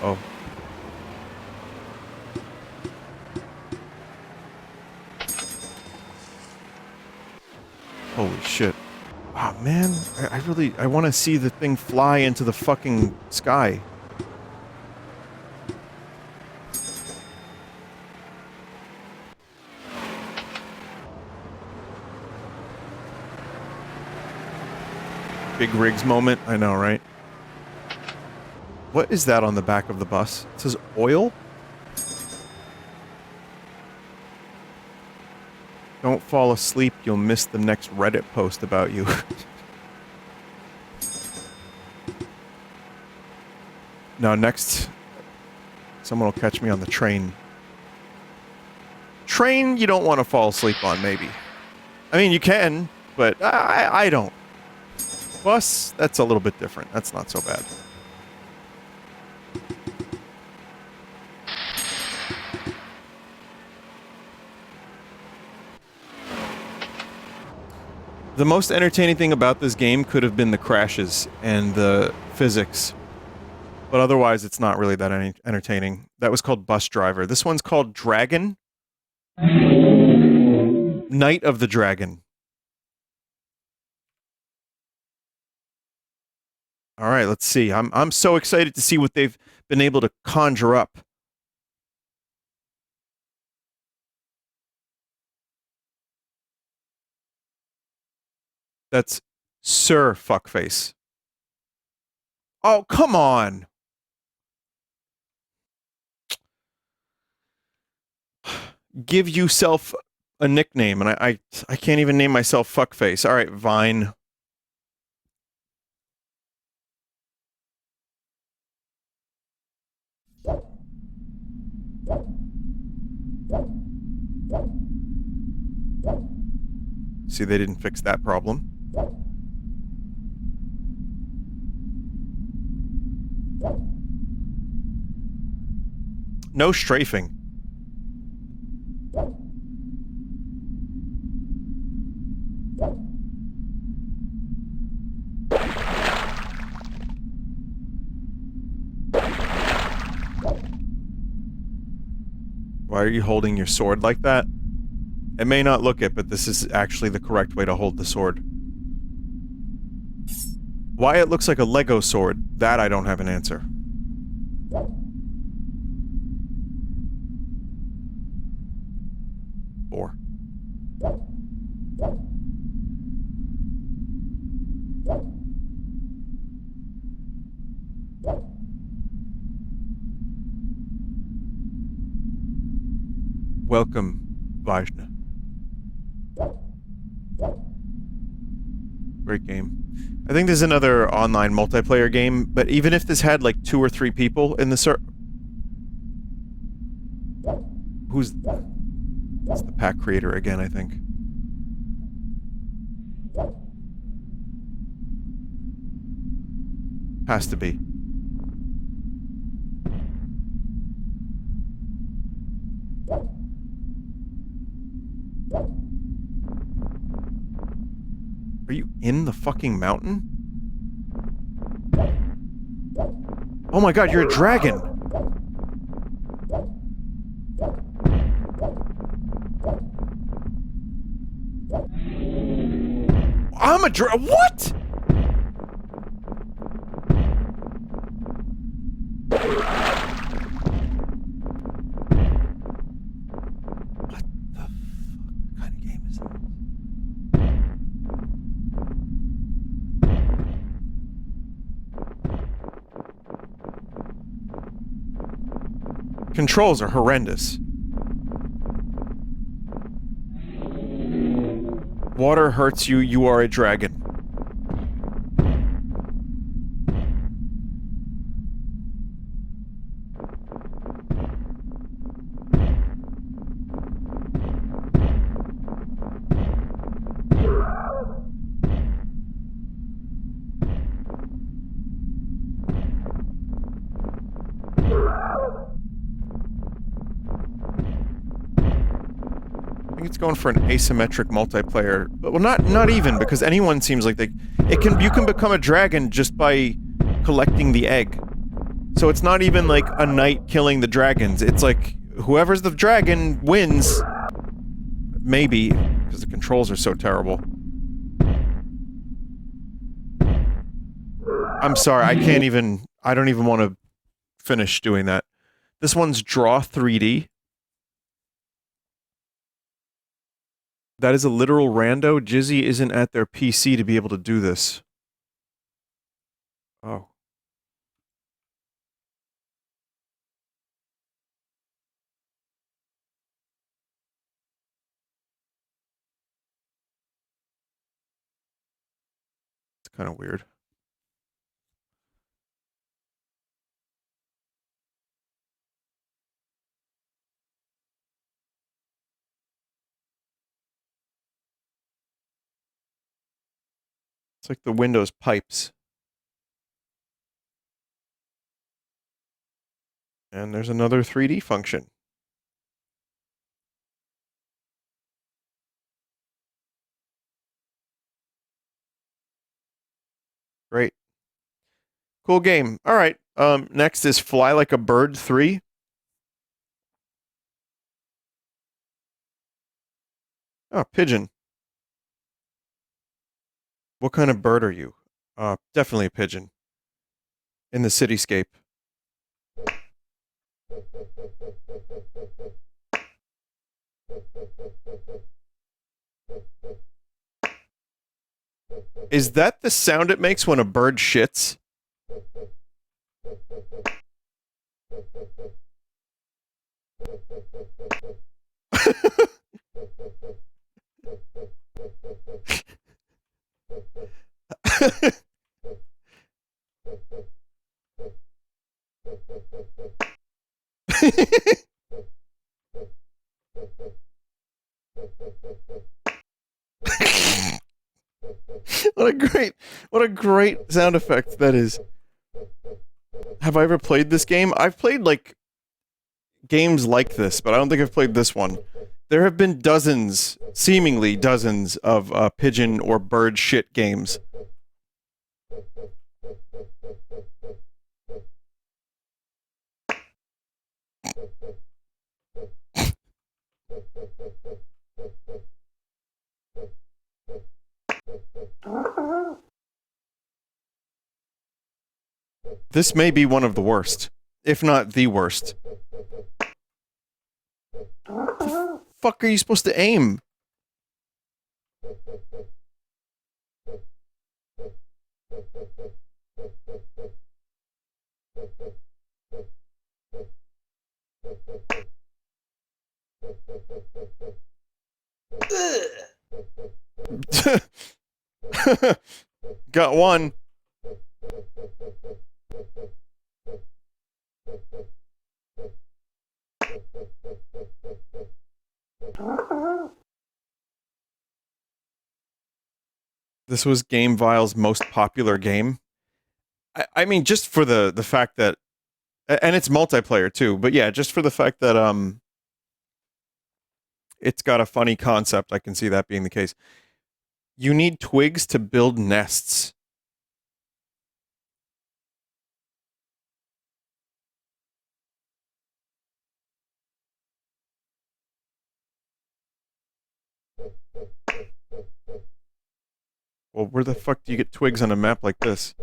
Oh. Holy shit. Oh, man. I want to see the thing fly into the fucking sky. Big rigs moment. I know, right? What is that on the back of the bus? It says oil? Don't fall asleep, you'll miss the next Reddit post about you. No, next... someone will catch me on the train. Train, you don't want to fall asleep on, maybe. I mean, you can, but I don't. Bus, that's a little bit different. That's not so bad. The most entertaining thing about this game could have been the crashes and the physics. But otherwise, it's not really that entertaining. That was called Bus Driver. This one's called Dragon. Night of the Dragon. All right, let's see. I'm so excited to see what they've been able to conjure up. That's Sir Fuckface. Oh, come on. Give yourself a nickname, and I can't even name myself Fuckface. All right, Vine. See, they didn't fix that problem. No strafing. Why are you holding your sword like that? It may not look it, but this is actually the correct way to hold the sword. Why it looks like a Lego sword, that I don't have an answer. Four. Welcome, Vajna. Great game. I think there's another online multiplayer game, but even if this had like 2 or 3 people in the who's... It's the pack creator again, I think. Has to be. Are you in the fucking mountain? Oh my god, you're a dragon! I'm a what?! What the fuck kind of game is this? Controls are horrendous. Water hurts you, you are a dragon. think it's going for an asymmetric multiplayer. Well, not even, because anyone seems like you can become a dragon just by collecting the egg. So it's not even like a knight killing the dragons. It's like whoever's the dragon wins. Maybe, because the controls are so terrible. I'm sorry, I don't even want to finish doing that. This one's Draw 3D. That is a literal rando. Jizzy isn't at their PC to be able to do this. Oh. It's kind of weird. It's like the Windows pipes. And there's another 3D function. Great. Cool game. All right. Next is Fly Like a Bird 3. Oh, pigeon. What kind of bird are you? Definitely a pigeon. In the cityscape. Is that the sound it makes when a bird shits? What a great sound effect that is. Have I ever played this game? I've played like games like this, but I don't think I've played this one. There have been dozens, seemingly dozens of pigeon or bird shit games. This may be one of the worst, if not the worst. What the fuck are you supposed to aim? Got one. This was gamevial's most popular game. I mean, just for the fact that, and it's multiplayer too, but yeah, just for the fact that it's got a funny concept, I can see that being the case. You need twigs to build nests. Well, where the fuck do you get twigs on a map like this?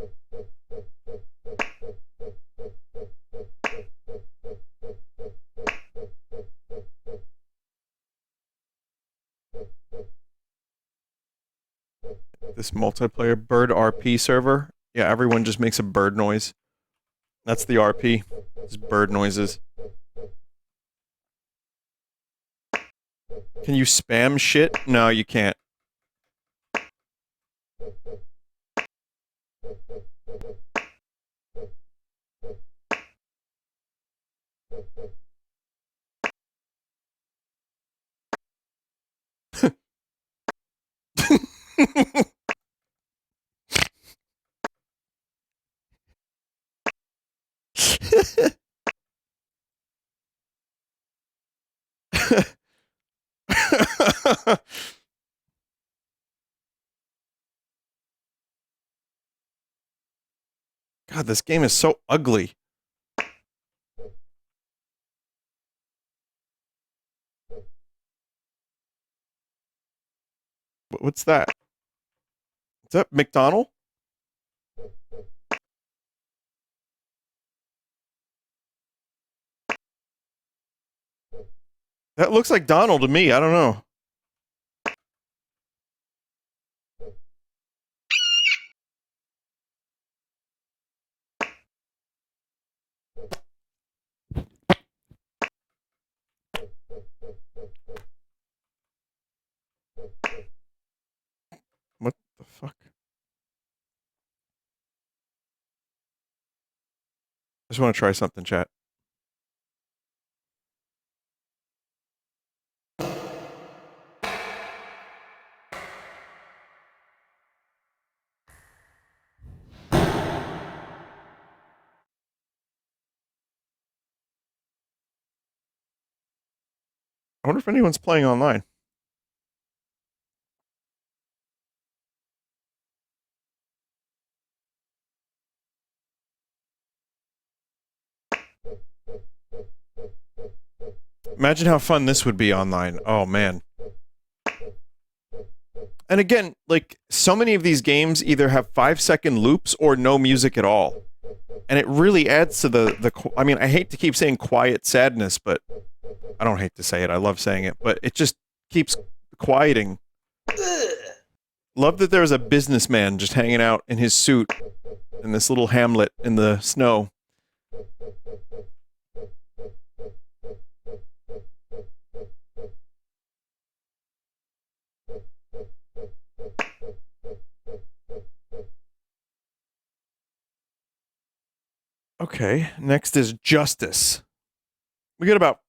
This multiplayer bird RP server? Yeah, everyone just makes a bird noise. That's the RP. Just bird noises. Can you spam shit? No, you can't. God, this game is so ugly. What's that? Is that McDonald? That looks like Donald to me. I don't know. What the fuck? I just want to try something, chat. I wonder if anyone's playing online. Imagine how fun this would be online. Oh, man. And again, like, so many of these games either have 5-second loops or no music at all. And it really adds to I mean, I hate to keep saying quiet sadness, but I don't hate to say it. I love saying it, but it just keeps quieting. Love that there's a businessman just hanging out in his suit in this little hamlet in the snow. Okay, next is Justice. We got about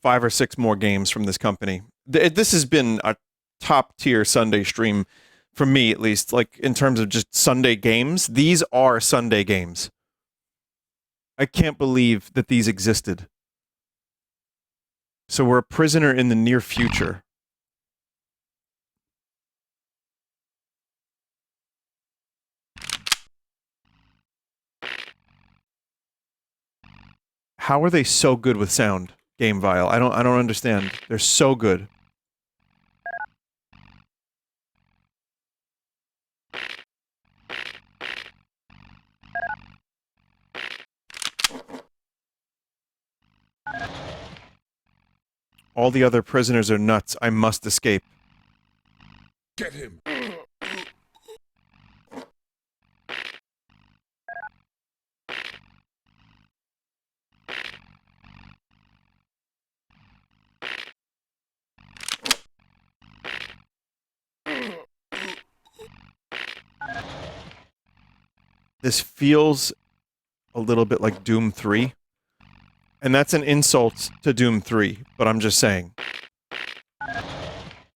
5 or 6 more games from this company. This has been a top tier Sunday stream for me, at least, like in terms of just Sunday games. These are Sunday games. I can't believe that these existed. So we're a prisoner in the near future. How are they so good with sound, gamevial? I don't understand. They're so good. All the other prisoners are nuts. I must escape. Get him! This feels a little bit like Doom 3. And that's an insult to Doom 3, but I'm just saying.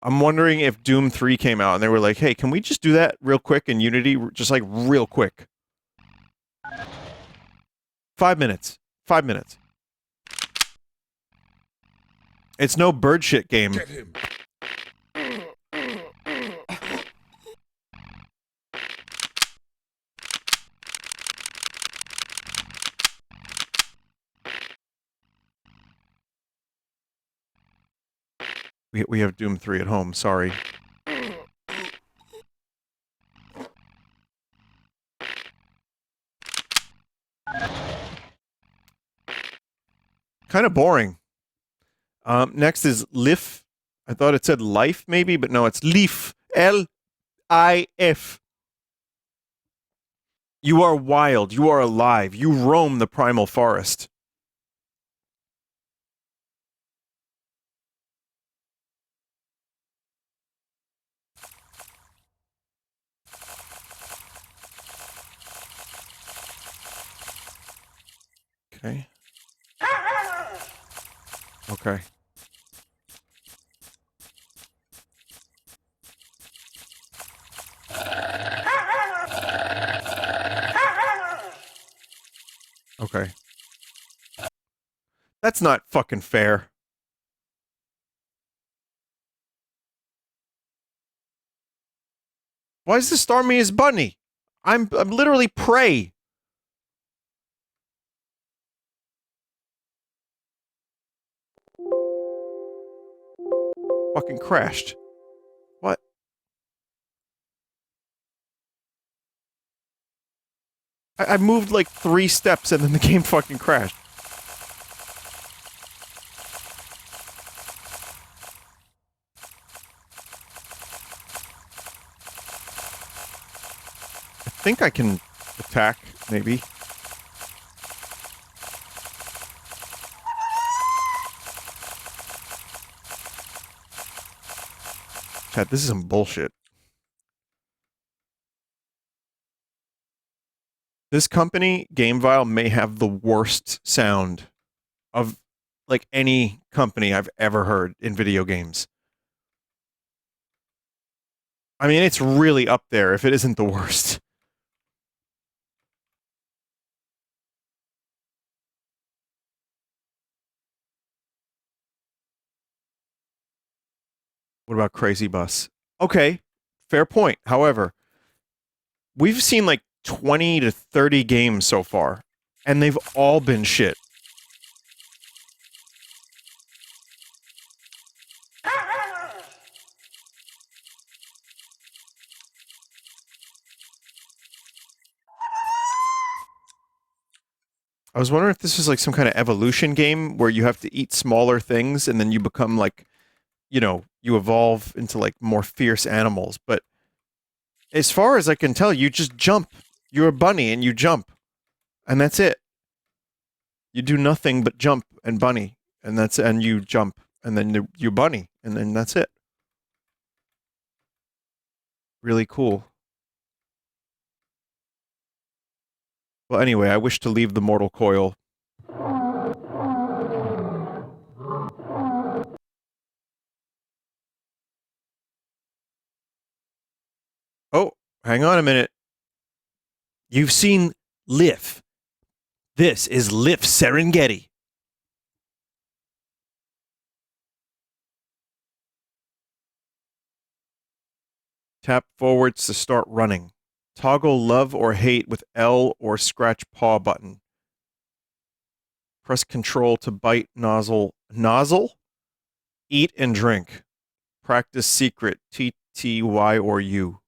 I'm wondering if Doom 3 came out and they were like, hey, can we just do that real quick in Unity? Just like real quick. 5 minutes. 5 minutes. It's no bird shit game. Get him! We have Doom 3 at home, sorry. Kind of boring. Next is Lif. I thought it said Life, maybe, but no, it's Leaf. L-I-F. You are wild. You are alive. You roam the primal forest. Okay. Okay. Okay. That's not fucking fair. Why does this star me as bunny? I'm literally prey. Fucking crashed. What? I moved like 3 steps and then the game fucking crashed. I think I can attack, maybe. Chat, this is some bullshit. This company, gamevial, may have the worst sound of like any company I've ever heard in video games. I mean, it's really up there if it isn't the worst. What about Crazy Bus? Okay, fair point. However, we've seen like 20 to 30 games so far, and they've all been shit. I was wondering if this is like some kind of evolution game where you have to eat smaller things and then you become like, you know, you evolve into like more fierce animals. But as far as I can tell, you just jump. You're a bunny and you jump. And that's it. You do nothing but jump and bunny. And you jump. And then you bunny. And then that's it. Really cool. Well, anyway, I wish to leave the mortal coil. Oh, hang on a minute. You've seen Lif. This is Lif Serengeti. Tap forwards to start running. Toggle love or hate with L or scratch paw button. Press control to bite nozzle. Nozzle? Eat and drink. Practice secret. T, T, Y, or U.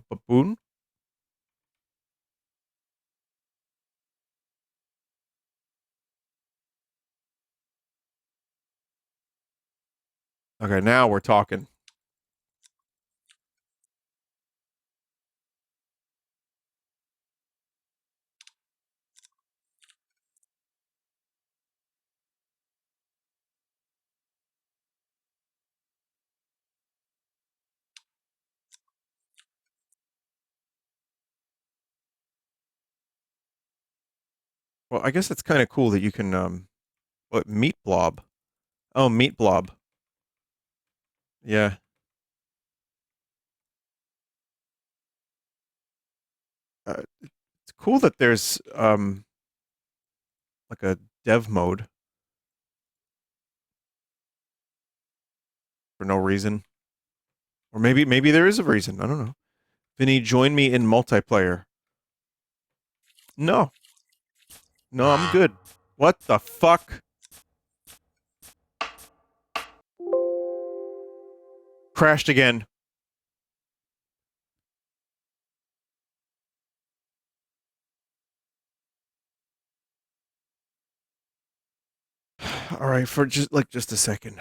Baboon? Okay, now we're talking. Well, I guess it's kind of cool that you can, what, meat blob? Oh, meat blob. Yeah. It's cool that there's, like a dev mode for no reason. Or maybe there is a reason. I don't know. Vinny, join me in multiplayer. No. No, I'm good. What the fuck? Crashed again. All right, for just a second.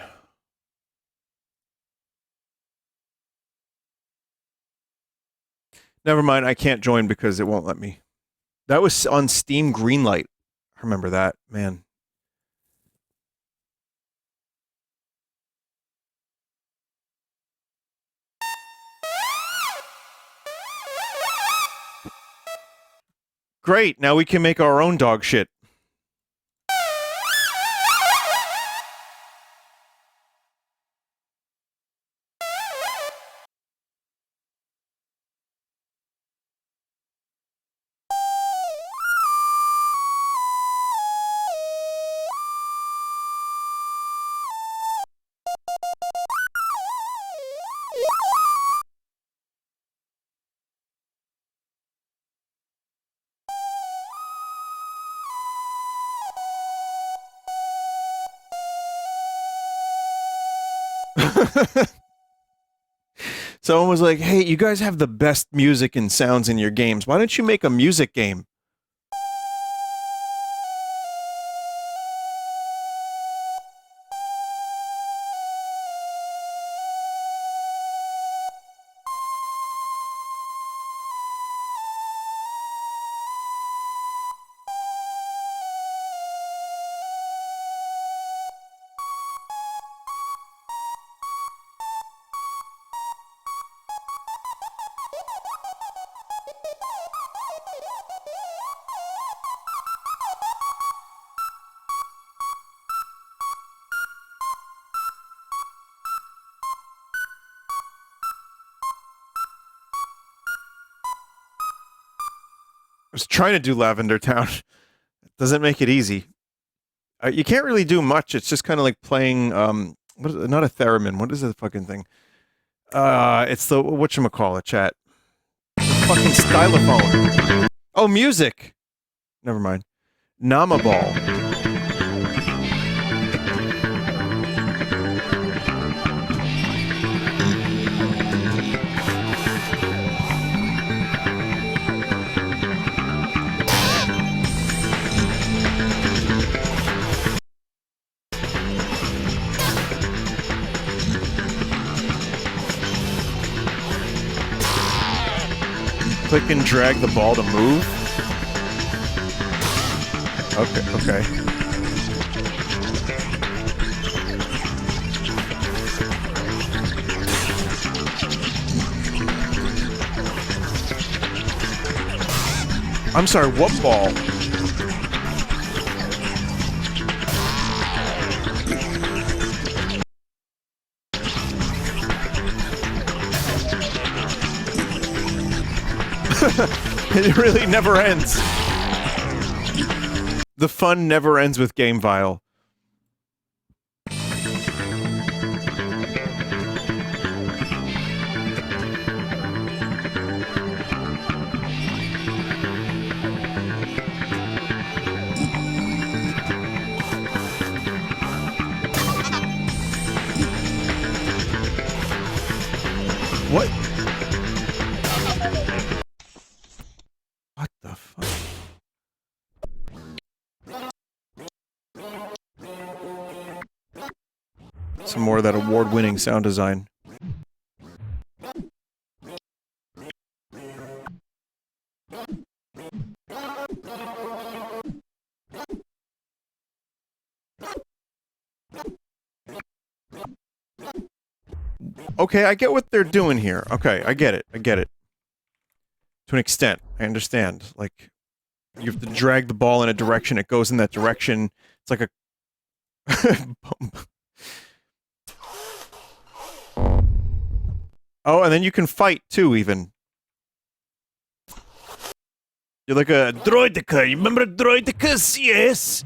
Never mind, I can't join because it won't let me. That was on Steam Greenlight. I remember that, man. Great, now we can make our own dog shit. Someone was like, hey, you guys have the best music and sounds in your games. Why don't you make a music game? I was trying to do Lavender Town. It doesn't make it easy. You can't really do much. It's just kind of like playing, what is it? Not a theremin. What is the fucking thing? It's the, whatchamacallit, chat. The fucking stylophone. Oh, music. Never mind. Namaball. Click and drag the ball to move. Okay, okay. I'm sorry, what ball? It really never ends. The fun never ends with gamevial. What? What the fuck? Some more of that award-winning sound design. Okay, I get what they're doing here. Okay, I get it. I get it. To an extent. I understand. Like, you have to drag the ball in a direction, it goes in that direction. It's like a... Oh, and then you can fight, too, even. You're like a droideka. You remember droidekas? Yes!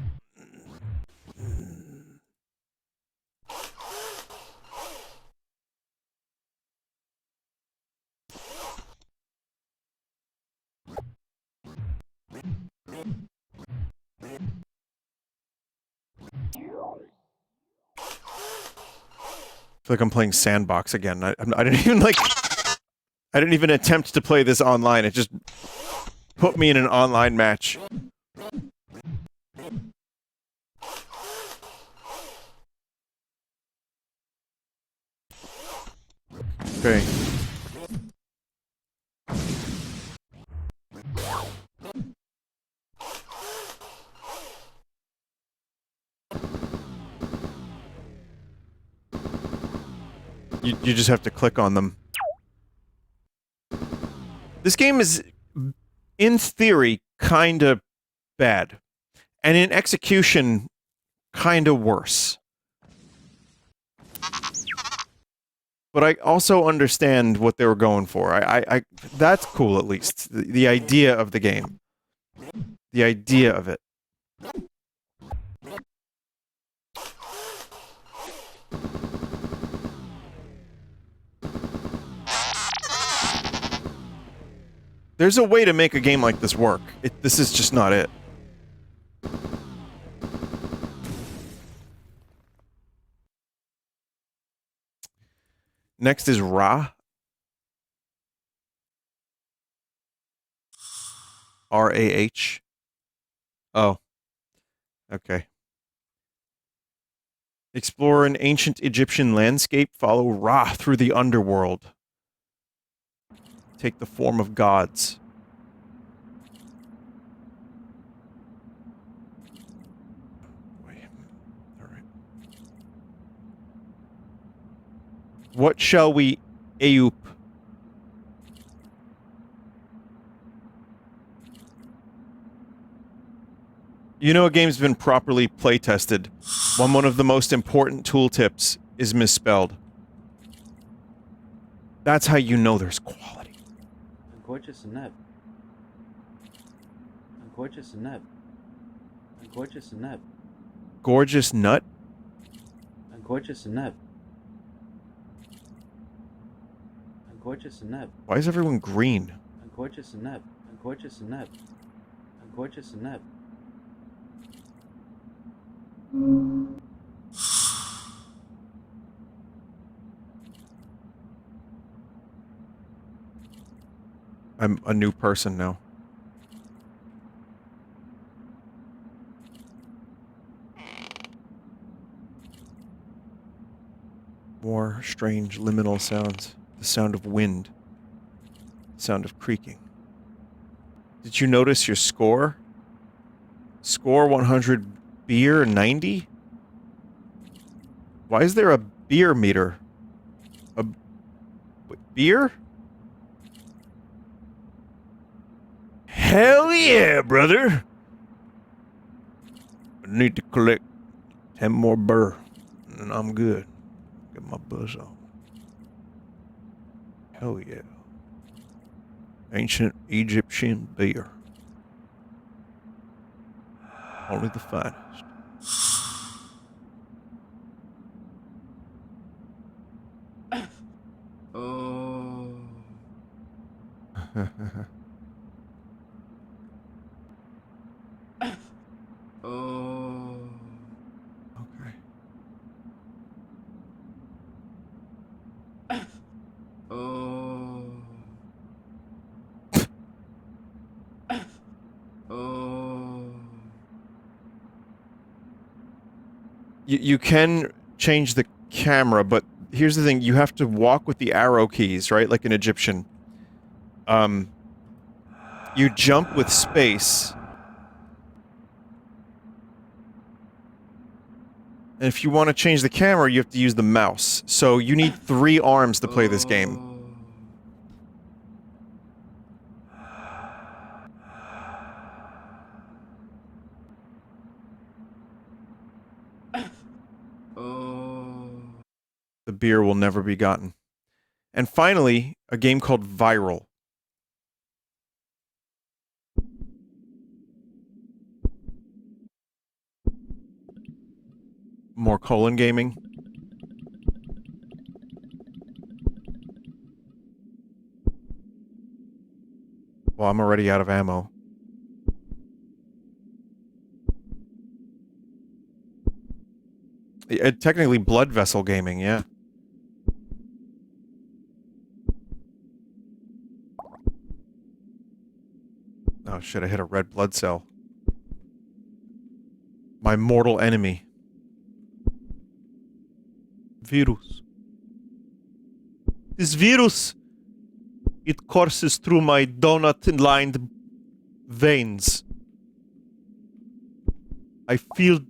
I feel like I'm playing Sandbox again. I didn't even, like... I didn't even attempt to play this online. It just put me in an online match. Okay. You just have to click on them. This game is, in theory, kinda bad. And in execution, kinda worse. But I also understand what they were going for. That's cool, at least. The idea of the game. The idea of it. There's a way to make a game like this work. This is just not it. Next is Rah. R-A-H. Oh. Okay. Explore an ancient Egyptian landscape. Follow Ra through the underworld. Take the form of gods. Wait. All right. What shall we Aeup? You know a game's been properly playtested when one of the most important tooltips is misspelled. That's how you know there's quality. A gorgeous neb. A gorgeous neb. A gorgeous neb. Gorgeous nut? A gorgeous neb. A gorgeous neb. Why is everyone green? A gorgeous neb. A gorgeous neb. A gorgeous neb. I'm a new person now. More strange liminal sounds. The sound of wind. The sound of creaking. Did you notice your score? Score 100, beer 90? Why is there a beer meter? Beer? Hell yeah, brother! I need to collect 10 more burr, and I'm good. Get my buzz on. Hell yeah. Ancient Egyptian beer. Only the finest. Oh. Oh. Okay. Oh. Oh. You can change the camera, but here's the thing, you have to walk with the arrow keys, right? Like an Egyptian. You jump with space. And if you want to change the camera, you have to use the mouse. So you need 3 arms to play this game. The beer will never be gotten. And finally, a game called Viral. More colon gaming. Well, I'm already out of ammo. Technically blood vessel gaming, yeah. Oh shit, I hit a red blood cell. My mortal enemy. Virus. This virus, it courses through my donut-lined veins. I feel...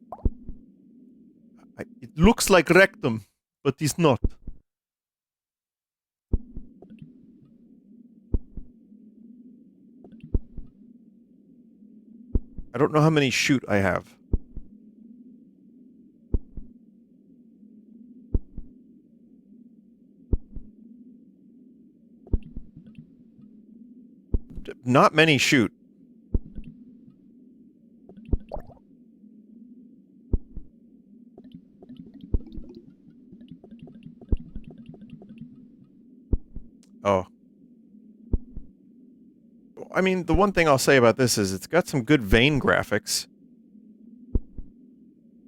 it looks like rectum, but it's not. I don't know how many shoot I have. Not many shoot. Oh. I mean, the one thing I'll say about this is it's got some good vein graphics.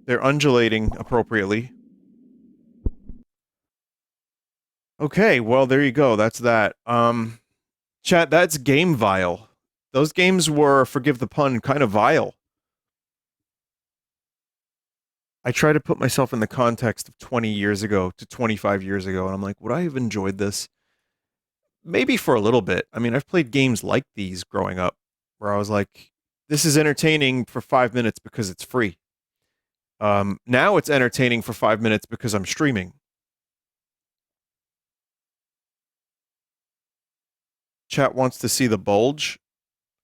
They're undulating appropriately. Okay, well there you go. That's that. Chat, that's gamevial. Those games were, forgive the pun, kind of vile. I try to put myself in the context of 20 years ago to 25 years ago, and I'm like, would I have enjoyed this? Maybe for a little bit. I mean, I've played games like these growing up where I was like, this is entertaining for 5 minutes because it's free. Now it's entertaining for 5 minutes because I'm streaming. Chat wants to see the bulge.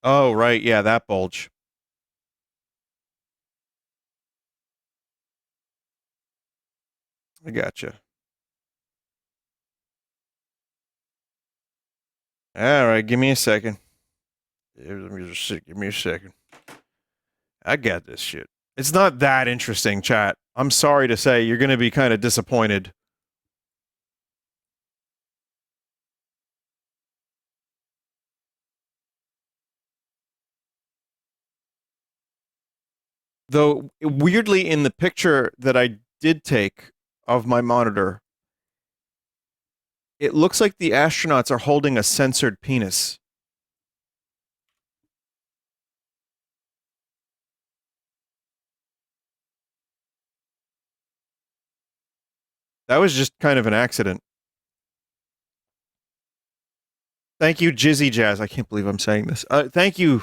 Oh, right. Yeah, that bulge. I gotcha. All right, give me a second. Give me a second. I got this shit. It's not that interesting, chat. I'm sorry to say, you're going to be kind of disappointed. Though, weirdly, in the picture that I did take of my monitor, it looks like the astronauts are holding a censored penis. That was just kind of an accident. Thank you, Jizzy Jazz. I can't believe I'm saying this. Thank you,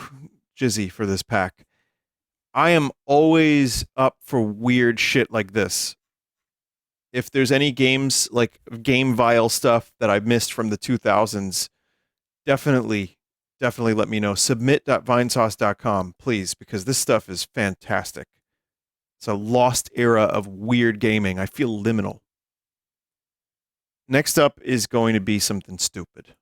Jizzy, for this pack. I am always up for weird shit like this. If there's any games like gamevial stuff that I've missed from the 2000s, definitely let me know. Submit.vinesauce.com, please, because this stuff is fantastic. It's a lost era of weird gaming. I feel liminal. Next up is going to be something stupid.